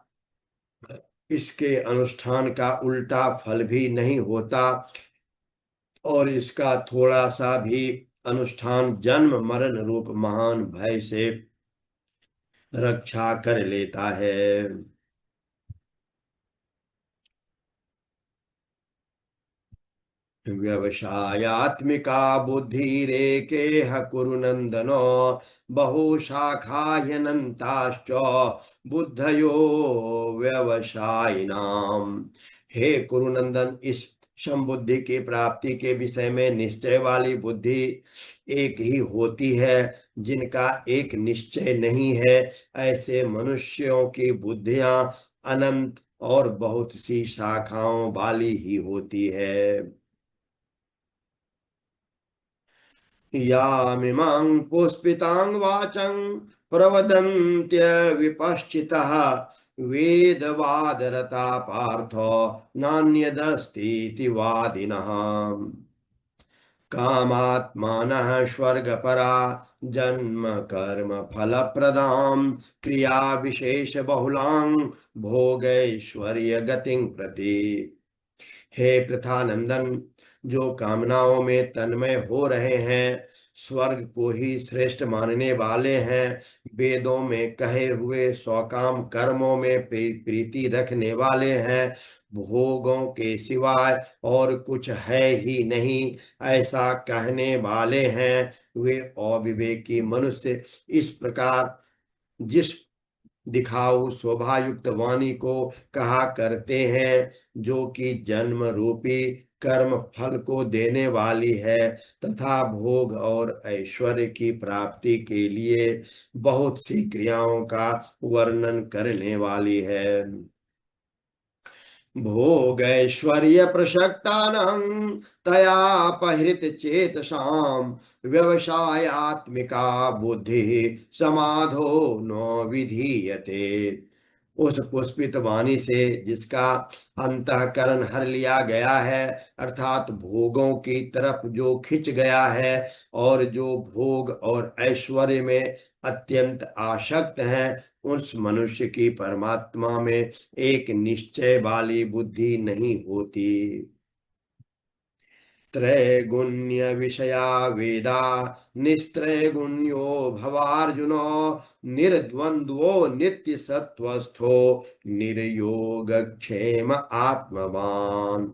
इसके अनुष्ठान का उल्टा फल भी नहीं होता, और इसका थोड़ा सा भी अनुष्ठान जन्म मरण रूप महान भय से रक्षा कर लेता है। व्यवसायत्मिका बुद्धिरेकेह कुरु नंदन, बहुशाखा ह्यनन्ताश्च, बुद्धयो व्यवसायिनाम। हे कुरुनंदन, इस समबुद्धि की प्राप्ति के विषय में निश्चय वाली बुद्धि एक ही होती है, जिनका एक निश्चय नहीं है। ऐसे मनुष्यों की बुद्धियां अनंत और बहुत सी शाखाओं वाली ही होती है। यामिमां पुष्पितां वाचं प्रवदन्त्य विपश्चितः, वेदवादरता पार्थो नान्यदस्तीति वादिनः। कामात्मानः स्वर्गपरा जन्म कर्म फलप्रदां, क्रिया विशेष बहुलां भोगैश्वर्य गतिं प्रति। हे पृथानंदन, जो कामनाओं में तन्मय हो रहे हैं, स्वर्ग को ही श्रेष्ठ मानने वाले हैं, वेदों में कहे हुए स्वकाम कर्मों में प्रीति रखने वाले हैं, भोगों के सिवाय और कुछ है ही नहीं ऐसा कहने वाले हैं, वे अविवेकी मनुष्य इस प्रकार जिस दिखाऊ शोभायुक्त वाणी को कहा करते हैं, जो कि जन्म रूपी कर्म फल को देने वाली है, तथा भोग और ऐश्वर्य की प्राप्ति के लिए बहुत सी क्रियाओं का वर्णन करने वाली है। भोगैश्वर्य प्रसक्तानां तया अपहृत चेतसाम, व्यवसायात्मिका बुद्धि समाधो न विधीयते। उस पुष्पित वाणी से जिसका अंतःकरण हर लिया गया है, अर्थात भोगों की तरफ जो खिंच गया है और जो भोग और ऐश्वर्य में अत्यंत आसक्त हैं, उस मनुष्य की परमात्मा में एक निश्चय वाली बुद्धि नहीं होती। त्रैगुण्य विषया वेदा निस्त्रैगुण्यो भवार्जुनो निर्द्वंद्वो नित्य सत्वस्थो निर्योगक्षेम आत्मवान।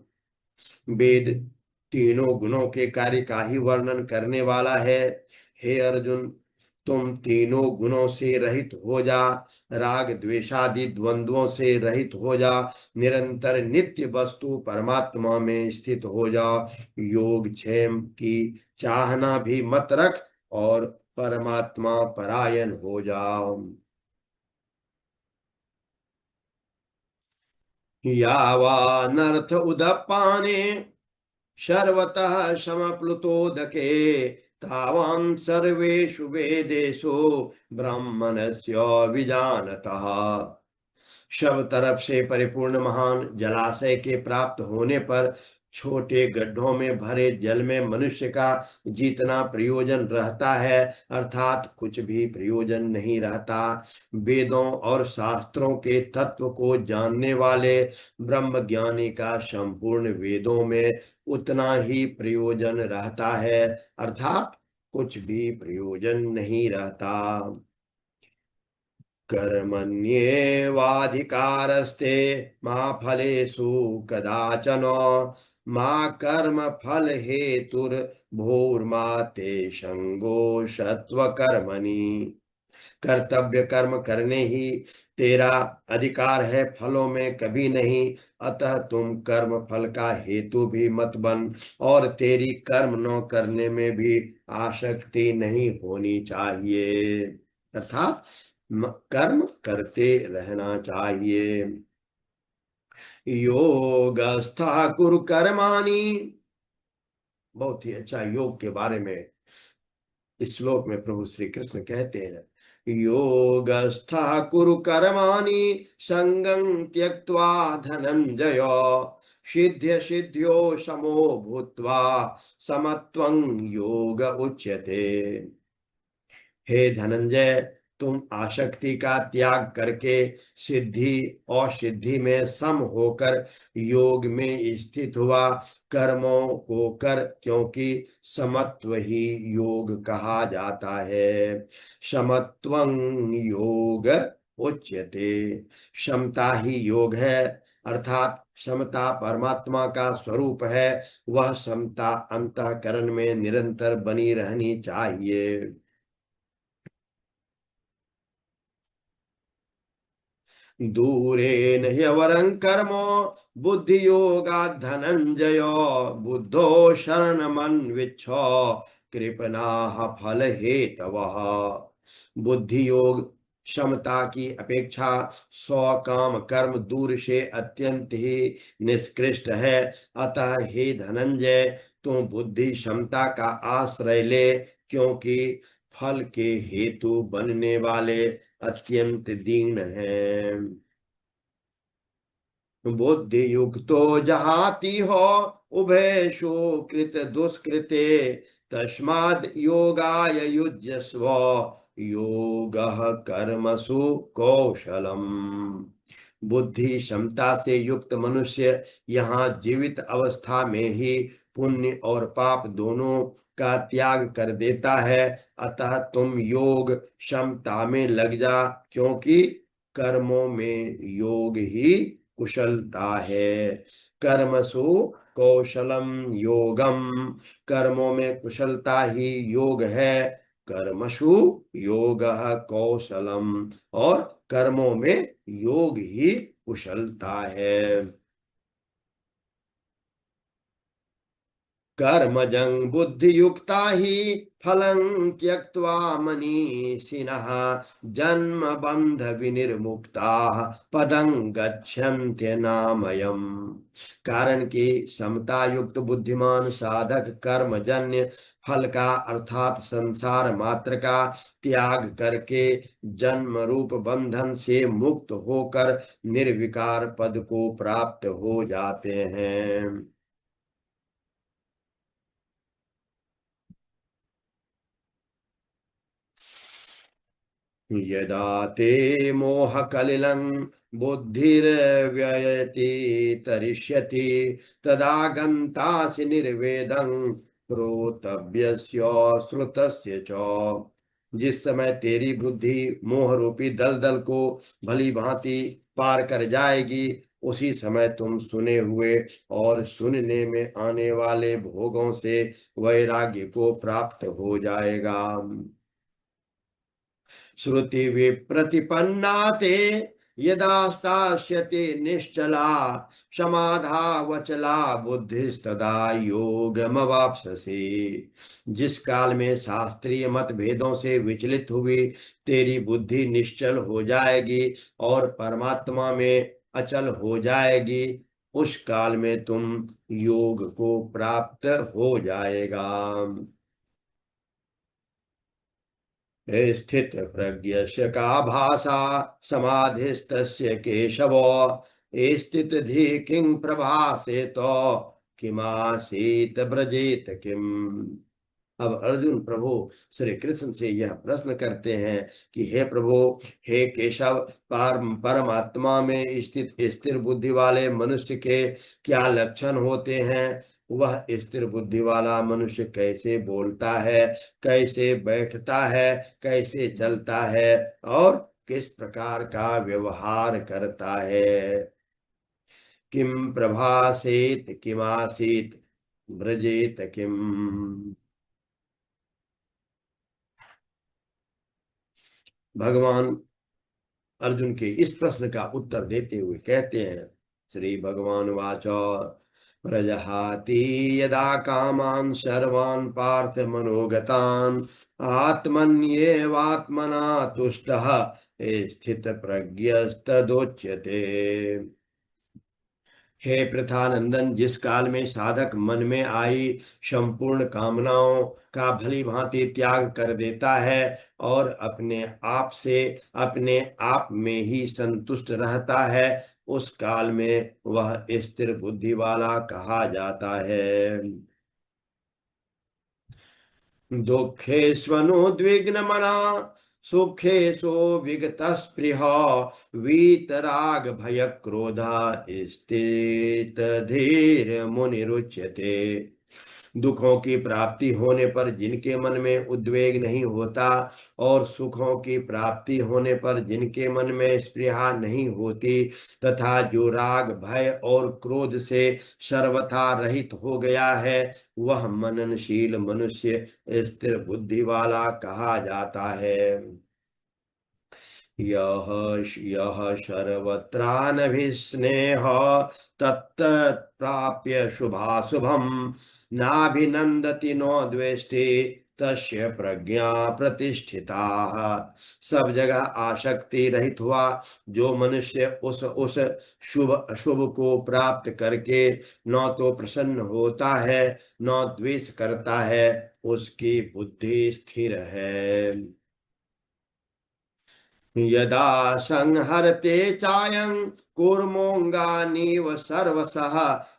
वेद तीनों गुणों के कार्य का ही वर्णन करने वाला है। हे अर्जुन, तुम तीनों गुणों से रहित हो जा, राग द्वेषादि द्वंद्वों से रहित हो जा, निरंतर नित्य वस्तु परमात्मा में स्थित हो जा, योग क्षेम की चाहना भी मत रख और परमात्मा परायण हो जाओ। यावानर्थ उदपाने सर्वतः समप्लुतोदके तावान् सर्वेषु वेदेषु ब्राह्मणस्य विजानतः। सब तरफ से परिपूर्ण महान जलाशय के प्राप्त होने पर छोटे गड्ढों में भरे जल में मनुष्य का जितना प्रयोजन रहता है, अर्थात कुछ भी प्रयोजन नहीं रहता। वेदों और शास्त्रों के तत्व को जानने वाले ब्रह्म ज्ञानी का संपूर्ण वेदों में उतना ही प्रयोजन रहता है, अर्थात कुछ भी प्रयोजन नहीं रहता। कर्मण्येवाधिकारस्ते मा फलेषु कदाचन मा कर्म फल हेतुर्भूर्मा ते संगो कर्मणि। कर्तव्य कर्म करने ही तेरा अधिकार है, फलों में कभी नहीं। अतः तुम कर्म फल का हेतु भी मत बन और तेरी कर्म न करने में भी आसक्ति नहीं होनी चाहिए, अर्थात कर्म करते रहना चाहिए। योगस्था कुरु कर्माणि, बहुत ही अच्छा योग के बारे में इस श्लोक में प्रभु श्री कृष्ण कहते हैं। योगस्था कुरु कर्माणि संगं त्यक्त्वा धनंजय सिद्ध्य सिद्ध्यो समो भूत्वा समत्वं योग उच्यते। हे धनंजय, तुम आसक्ति का त्याग करके सिद्धि और सिद्धि में सम होकर योग में स्थित हुआ, कर्मों को कर, क्योंकि समत्व ही योग कहा जाता है। समत्वं योग उच्यते, समता ही योग है, अर्थात समता परमात्मा का स्वरूप है। वह समता अंतःकरण में निरंतर बनी रहनी चाहिए। दूरेन ह्यवरं कर्म बुद्धि योगा धनंजय बुद्धो शरणमन्विच्छ कृपणाः फल हेतवः। बुद्धि योग क्षमता की अपेक्षा काम कर्म दूर से अत्यंत ही निष्कृष्ट है। अतः हे धनंजय, तू बुद्धि क्षमता का आश्रय ले, क्योंकि फल के हेतु बनने वाले अत्यंत दीन है। बुद्धि युक्तो जहाति हो उभयशो कृत दुष्कृते तस्माद् योगाय युज्यस्व योगः कर्मसु कौशलम। बुद्धि क्षमता से युक्त मनुष्य यहाँ जीवित अवस्था में ही पुण्य और पाप दोनों का त्याग कर देता है। अतः तुम योग क्षमता में लग जा, क्योंकि कर्मों में योग ही कुशलता है। कर्मसु कौशलम योगम, कर्मों में कुशलता ही योग है। कर्मसु योगः कौशलम, और कर्मों में योग ही कुशलता है। कर्मजं बुद्धियुक्ता हि फलं त्यक्त्वा मनीषिणः जन्म बंध विनिर्मुक्ताः पदं गच्छन्त्यनामयम्। कारण कि समता युक्त बुद्धिमान साधक कर्मजन्य फल का अर्थात संसार मात्र का त्याग करके जन्म रूप बंधन से मुक्त होकर निर्विकार पद को प्राप्त हो जाते हैं। यदा ते मोहकलिलं बुद्धिर्व्ययति तरिष्यति तदा गन्तासि निर्वेदं श्रोतव्यस्य श्रुतस्य च। जिस समय तेरी बुद्धि मोह रूपी दलदल को भली भांति पार कर जाएगी, उसी समय तुम सुने हुए और सुनने में आने वाले भोगों से वैराग्य को प्राप्त हो जाएगा। श्रुति विप्रतिपन्ना ते यदा स्थास्यते निश्चला समाधावचला बुद्धिस्तदा योगमवाप्स्यसि। जिस काल में शास्त्रीय मत भेदों से विचलित हुई तेरी बुद्धि निश्चल हो जाएगी और परमात्मा में अचल हो जाएगी, उस काल में तुम योग को प्राप्त हो जाएगा। स्थित प्रज्ञस्य का भाषा समाधिस्तस्य केशव स्थित धी किं प्रभासे तो किमासीत ब्रजेत किम। अब अर्जुन प्रभु श्री कृष्ण से यह प्रश्न करते हैं कि हे प्रभु, हे केशव, परमात्मा में स्थित स्थिर बुद्धि वाले मनुष्य के क्या लक्षण होते हैं? वह स्थिर बुद्धि वाला मनुष्य कैसे बोलता है, कैसे बैठता है, कैसे चलता है और किस प्रकार का व्यवहार करता है? किम प्रभासेत किमासीत ब्रजेत किम। भगवान अर्जुन के इस प्रश्न का उत्तर देते हुए कहते हैं, श्री भगवान वाच प्रजहाति यदा कामान सर्वान् पार्थ मनोगतान् आत्मन्येवात्मना तुष्टः स्थित प्रज्ञस्तदोच्यते। हे प्रथानंदन, जिस काल में साधक मन में आई संपूर्ण कामनाओं का भली भांति त्याग कर देता है और अपने आप से अपने आप में ही संतुष्ट रहता है, उस काल में वह स्थिर बुद्धि वाला कहा जाता है। दुःखेष्वनुद्विग्नमना सुखेषु विगतस्पृह वीतराग भयक्रोध स्थितधीर्मुनिरुच्यते। दुखों की प्राप्ति होने पर जिनके मन में उद्वेग नहीं होता और सुखों की प्राप्ति होने पर जिनके मन में स्पृहा नहीं होती तथा जो राग भय और क्रोध से सर्वथा रहित हो गया है, वह मननशील मनुष्य स्थिर बुद्धि वाला कहा जाता है। यह यह सर्वत्रानभिस्नेह तत्प्राप्य शुभाशुभम नाभिनंदति नो द्वेष्टि तस्य प्रज्ञा प्रतिष्ठिता। सब जगह आसक्ति रहित हुआ जो मनुष्य उस शुभ अशुभ को प्राप्त करके न तो प्रसन्न होता है न द्वेष करता है, उसकी बुद्धि स्थिर है। यदा संहरते चायं कूर्मोऽङ्गानीव सर्वशः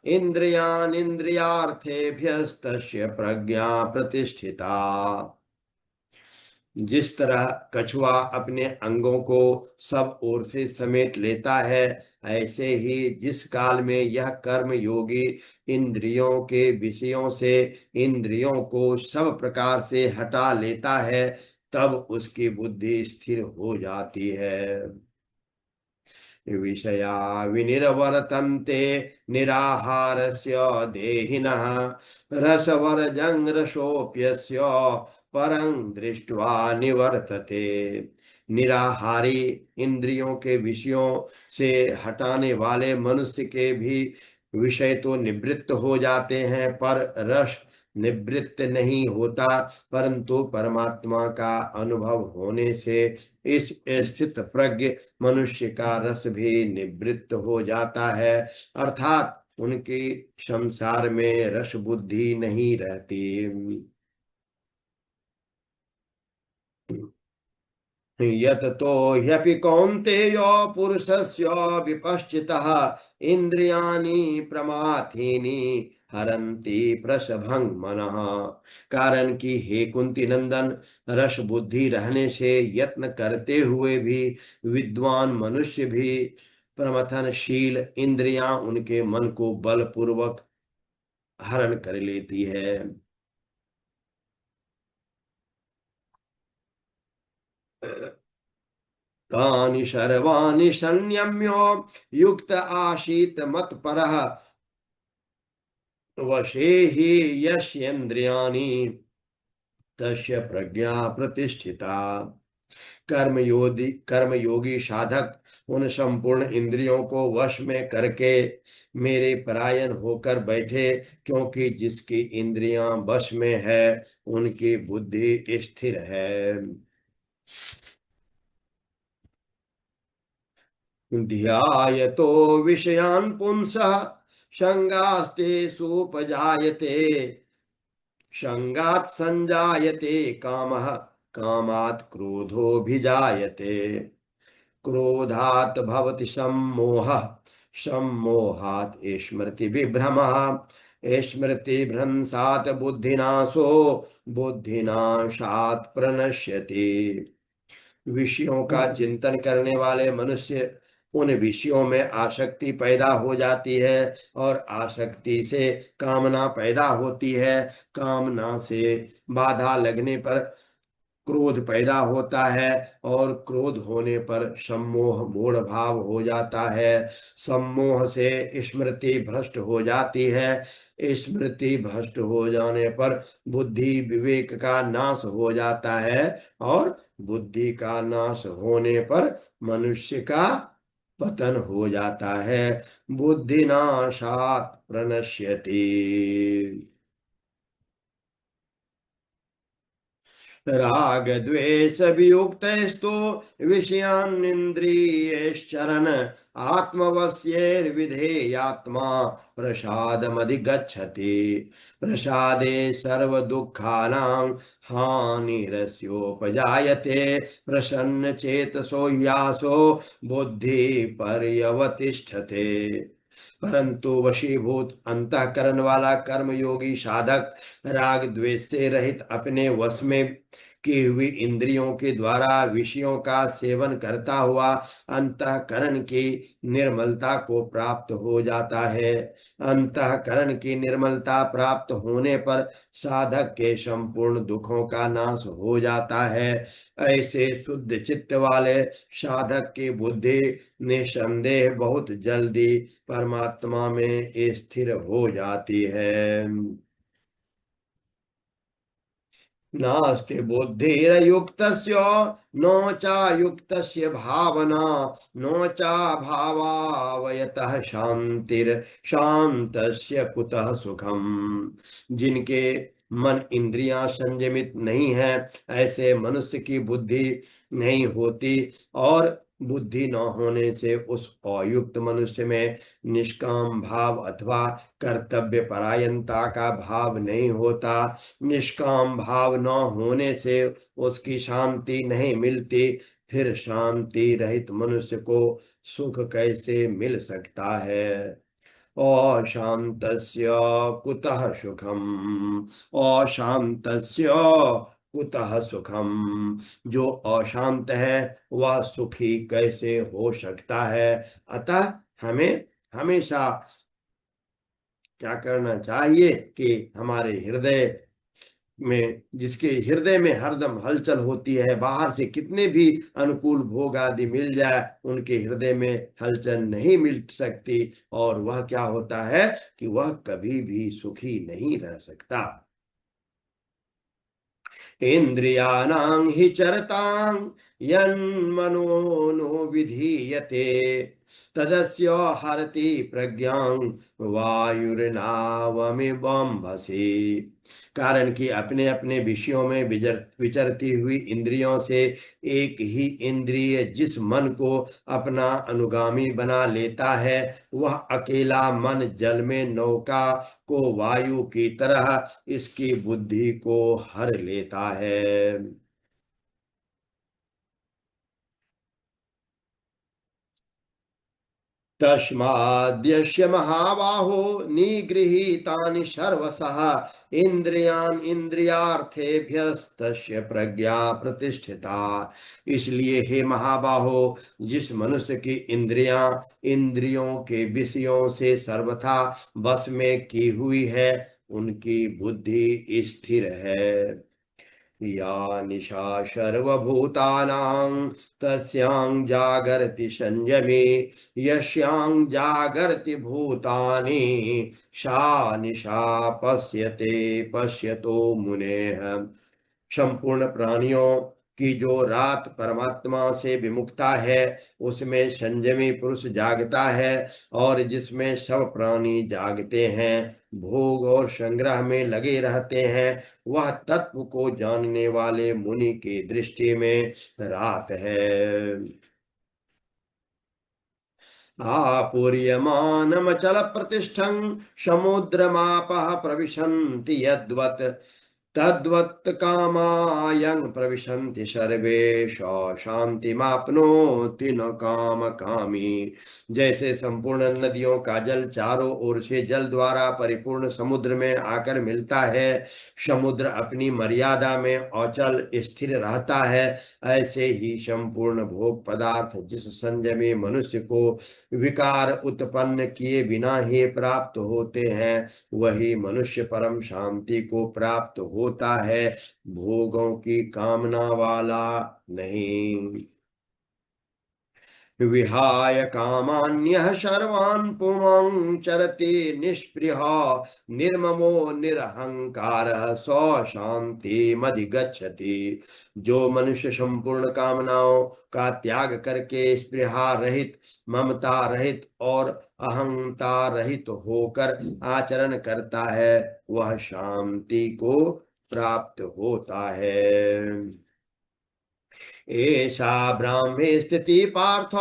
इन्द्रियाणीन्द्रियार्थेभ्यस्तस्य प्रज्ञा प्रतिष्ठिता। जिस तरह कछुआ अपने अंगों को सब ओर से समेट लेता है, ऐसे ही जिस काल में यह कर्म योगी इंद्रियों के विषयों से इंद्रियों को सब प्रकार से हटा लेता है, तब उसकी बुद्धि स्थिर हो जाती है। विषया विनिर्वर्तन्ते निराहारस्य देहिनः रसवर्जं रसोऽप्यस्य परं दृष्ट्वा निवर्तते। निराहारी इंद्रियों के विषयों से हटाने वाले मनुष्य के भी विषय तो निवृत्त हो जाते हैं, पर रस निवृत्त नहीं होता, परंतु परमात्मा का अनुभव होने से इस स्थित प्रज्ञ मनुष्य का रस भी निवृत्त हो जाता है, अर्थात उनकी संसार में रस बुद्धि नहीं रहती। यत तो ह्यपि कौन्तेय पुरुषस्य विपश्चितः इंद्रियाणि प्रमाथीनि हरन्ति प्रसभं मनः। कारण कि हे कुंती नंदन, रस बुद्धि रहने से यत्न करते हुए भी विद्वान मनुष्य भी प्रमथनशील इंद्रियां उनके मन को बलपूर्वक हरण कर लेती है। तानि सर्वाणि संयम्य युक्त आसीत मत्परः वशे हि यस्येन्द्रियाणि तस्य प्रज्ञा प्रतिष्ठिता। कर्मयोगी साधक उन संपूर्ण इंद्रियों को वश में करके मेरे परायण होकर बैठे, क्योंकि जिसकी इंद्रियां वश में है उनकी बुद्धि स्थिर है। ध्यायतो विषयान् पुंसः संगास्ते सुपजायते, संगात् संजायते कामः, कामात् क्रोधोऽभिजायते, क्रोधात् भवति सम्मोहः, सम्मोहात् स्मृति विभ्रमः, स्मृति भ्रंशात् बुद्धिनाशो, बुद्धिनाशात् प्रणश्यति। विषयों का चिंतन करने वाले मनुष्य उन विषयों में आसक्ति पैदा हो जाती है, और आसक्ति से कामना पैदा होती है, कामना से बाधा लगने पर क्रोध पैदा होता है, और क्रोध होने पर सम्मोह मूढ़ भाव हो जाता है, सम्मोह से स्मृति भ्रष्ट हो जाती है, स्मृति भ्रष्ट हो जाने पर बुद्धि विवेक का नाश हो जाता है, और बुद्धि का नाश होने पर मनुष्य का पतन हो जाता है। बुद्धि नाशात् प्रणश्यति। राग द्वेष वियुक्तस्तु विषयान्निन्द्रियैश्चरन् आत्मवश्यैर्विधेयात्मा प्रसादमधिगच्छति। प्रसादे सर्वदुःखानां हानिरस्योपजायते, प्रसन्नचेतसो ह्यासो बुद्धि पर्यवतिष्ठते। परंतु वशीभूत अंतःकरण वाला कर्मयोगी साधक राग द्वेष से रहित अपने वश में की हुई इंद्रियों के द्वारा विषयों का सेवन करता हुआ अंतःकरण की निर्मलता को प्राप्त हो जाता है। अंतःकरण की निर्मलता प्राप्त होने पर साधक के संपूर्ण दुखों का नाश हो जाता है। ऐसे शुद्ध चित्त वाले साधक की बुद्धि निसंदेह बहुत जल्दी परमात्मा में स्थिर हो जाती है। नास्ति बुद्धिरयुक्तस्य नो चायुक्तस्य भावना, नो चा भावावयतः शांतिर शांतस्य कुतः सुखम। जिनके मन इंद्रियां संयमित नहीं है, ऐसे मनुष्य की बुद्धि नहीं होती, और बुद्धि न होने से उस अयुक्त मनुष्य में निष्काम भाव अथवा कर्तव्य परायणता का भाव नहीं होता। निष्काम भाव न होने से उसकी शांति नहीं मिलती, फिर शांति रहित मनुष्य को सुख कैसे मिल सकता है। अशांतस्य कुतः सुखम, अशांतस्य कुतः सुखम। जो अशांत है वह सुखी कैसे हो सकता है। अतः हमें हमेशा क्या करना चाहिए कि हमारे हृदय में, जिसके हृदय में हरदम हलचल होती है, बाहर से कितने भी अनुकूल भोग आदि मिल जाए उनके हृदय में हलचल नहीं मिल सकती, और वह क्या होता है कि वह कभी भी सुखी नहीं रह सकता। इंद्रियाणां हि चरतां यन्मनो नो विधीयते, तदस्य हरति प्रज्ञां वायुर्नावमिवंभसि। कारण कि अपने अपने विषयों में विचरती हुई इंद्रियों से एक ही इंद्रिय जिस मन को अपना अनुगामी बना लेता है, वह अकेला मन जल में नौका को वायु की तरह इसकी बुद्धि को हर लेता है। तस्माद्यस्य महाबाहो निगृहीतानि सर्वशः इंद्रियान् इंद्रियार्थेभ्यस्तस्य प्रज्ञा प्रतिष्ठिता। इसलिए हे महाबाहो, जिस मनुष्य की इंद्रियां इंद्रियों के विषयों से सर्वथा वश में की हुई है, उनकी बुद्धि स्थिर है। या निशा सर्वभूतानां तस्यां जागर्ति संयमे, यस्यां जागर्ति भूतानि सा निशा पश्यते पश्यतो मुनेः। संपूर्ण प्राणियों की जो रात परमात्मा से विमुखता है, उसमें संयमी पुरुष जागता है, और जिसमें सब प्राणी जागते हैं, भोग और संग्रह में लगे रहते हैं, वह तत्व को जानने वाले मुनि की दृष्टि में रात है। आपूर्यमानमचल प्रतिष्ठं समुद्रमापः प्रविशन्ति यद्वत्, तद्वत् कामायं प्रविशन्ति सर्वे स शान्तिमाप्नोति न काम कामी। जैसे संपूर्ण नदियों का जल चारों ओर से जल द्वारा परिपूर्ण समुद्र में आकर मिलता है, समुद्र अपनी मर्यादा में अचल स्थिर रहता है, ऐसे ही संपूर्ण भोग पदार्थ जिस संयमी मनुष्य को विकार उत्पन्न किए बिना ही प्राप्त होते हैं, वही मनुष्य परम शांति को प्राप्त होता है, भोगों की कामना वाला नहीं। विहाय कामान्यः सर्वान् पुमान् चरति निष्पृह, निर्ममो निरहंकारः स शान्तिमधिगच्छति। जो मनुष्य संपूर्ण कामनाओं का त्याग करके स्पृहा रहित, ममता रहित और अहंता रहित होकर आचरण करता है, वह शांति को प्राप्त होता है। एषा ब्राह्मी स्थिति पार्थ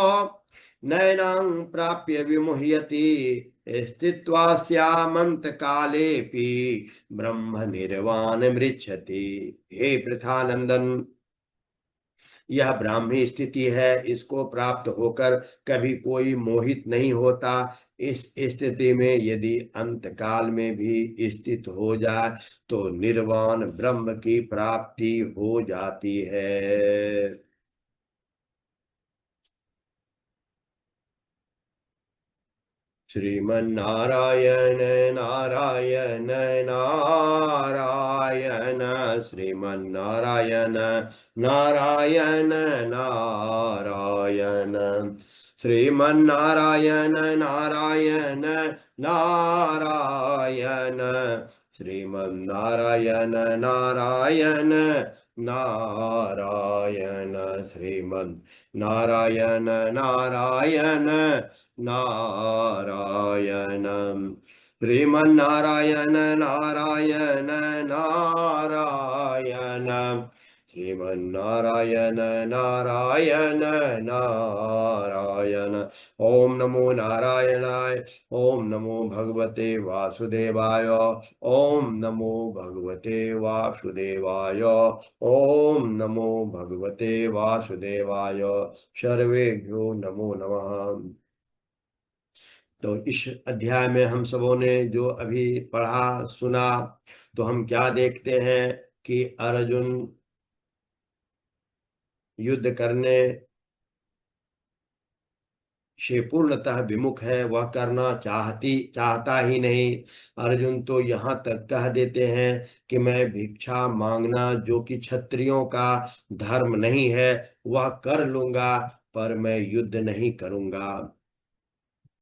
नैनां प्राप्य विमुह्यति, स्थित्वा स्यामंत कालेपि ब्रह्म निर्वाण मृच्छति। हे पृथानंदन, यह ब्राह्मी स्थिति है, इसको प्राप्त होकर कभी कोई मोहित नहीं होता। इस स्थिति में यदि अंत काल में भी स्थित हो जाए तो निर्वाण ब्रह्म की प्राप्ति हो जाती है। श्रीमन्नारायण नारायण नारायण, श्रीमन्नारायण नारायण नारायण, श्रीमन्नारायण नारायण नारायण, श्रीमन्नारायण नारायण नारायण, श्रीमन् नारायण नारायण नारायणं, श्रीमन्नारायण नारायण नारायण, श्रीमन्नारायण नारायण नारायण। ओम नमो नारायणाय, ओम नमो भगवते वासुदेवाय, ओम नमो भगवते वासुदेवाय, ओम नमो भगवते वासुदेवाय। सर्वेभ्यो नमो नमः। तो इस अध्याय में हम सबों ने जो अभी पढ़ा सुना, तो हम क्या देखते हैं कि अर्जुन युद्ध करने से पूर्णतः विमुख है, वह करना चाहता ही नहीं। अर्जुन तो यहाँ तक कह देते हैं कि मैं भिक्षा मांगना, जो कि क्षत्रियों का धर्म नहीं है, वह कर लूंगा, पर मैं युद्ध नहीं करूंगा।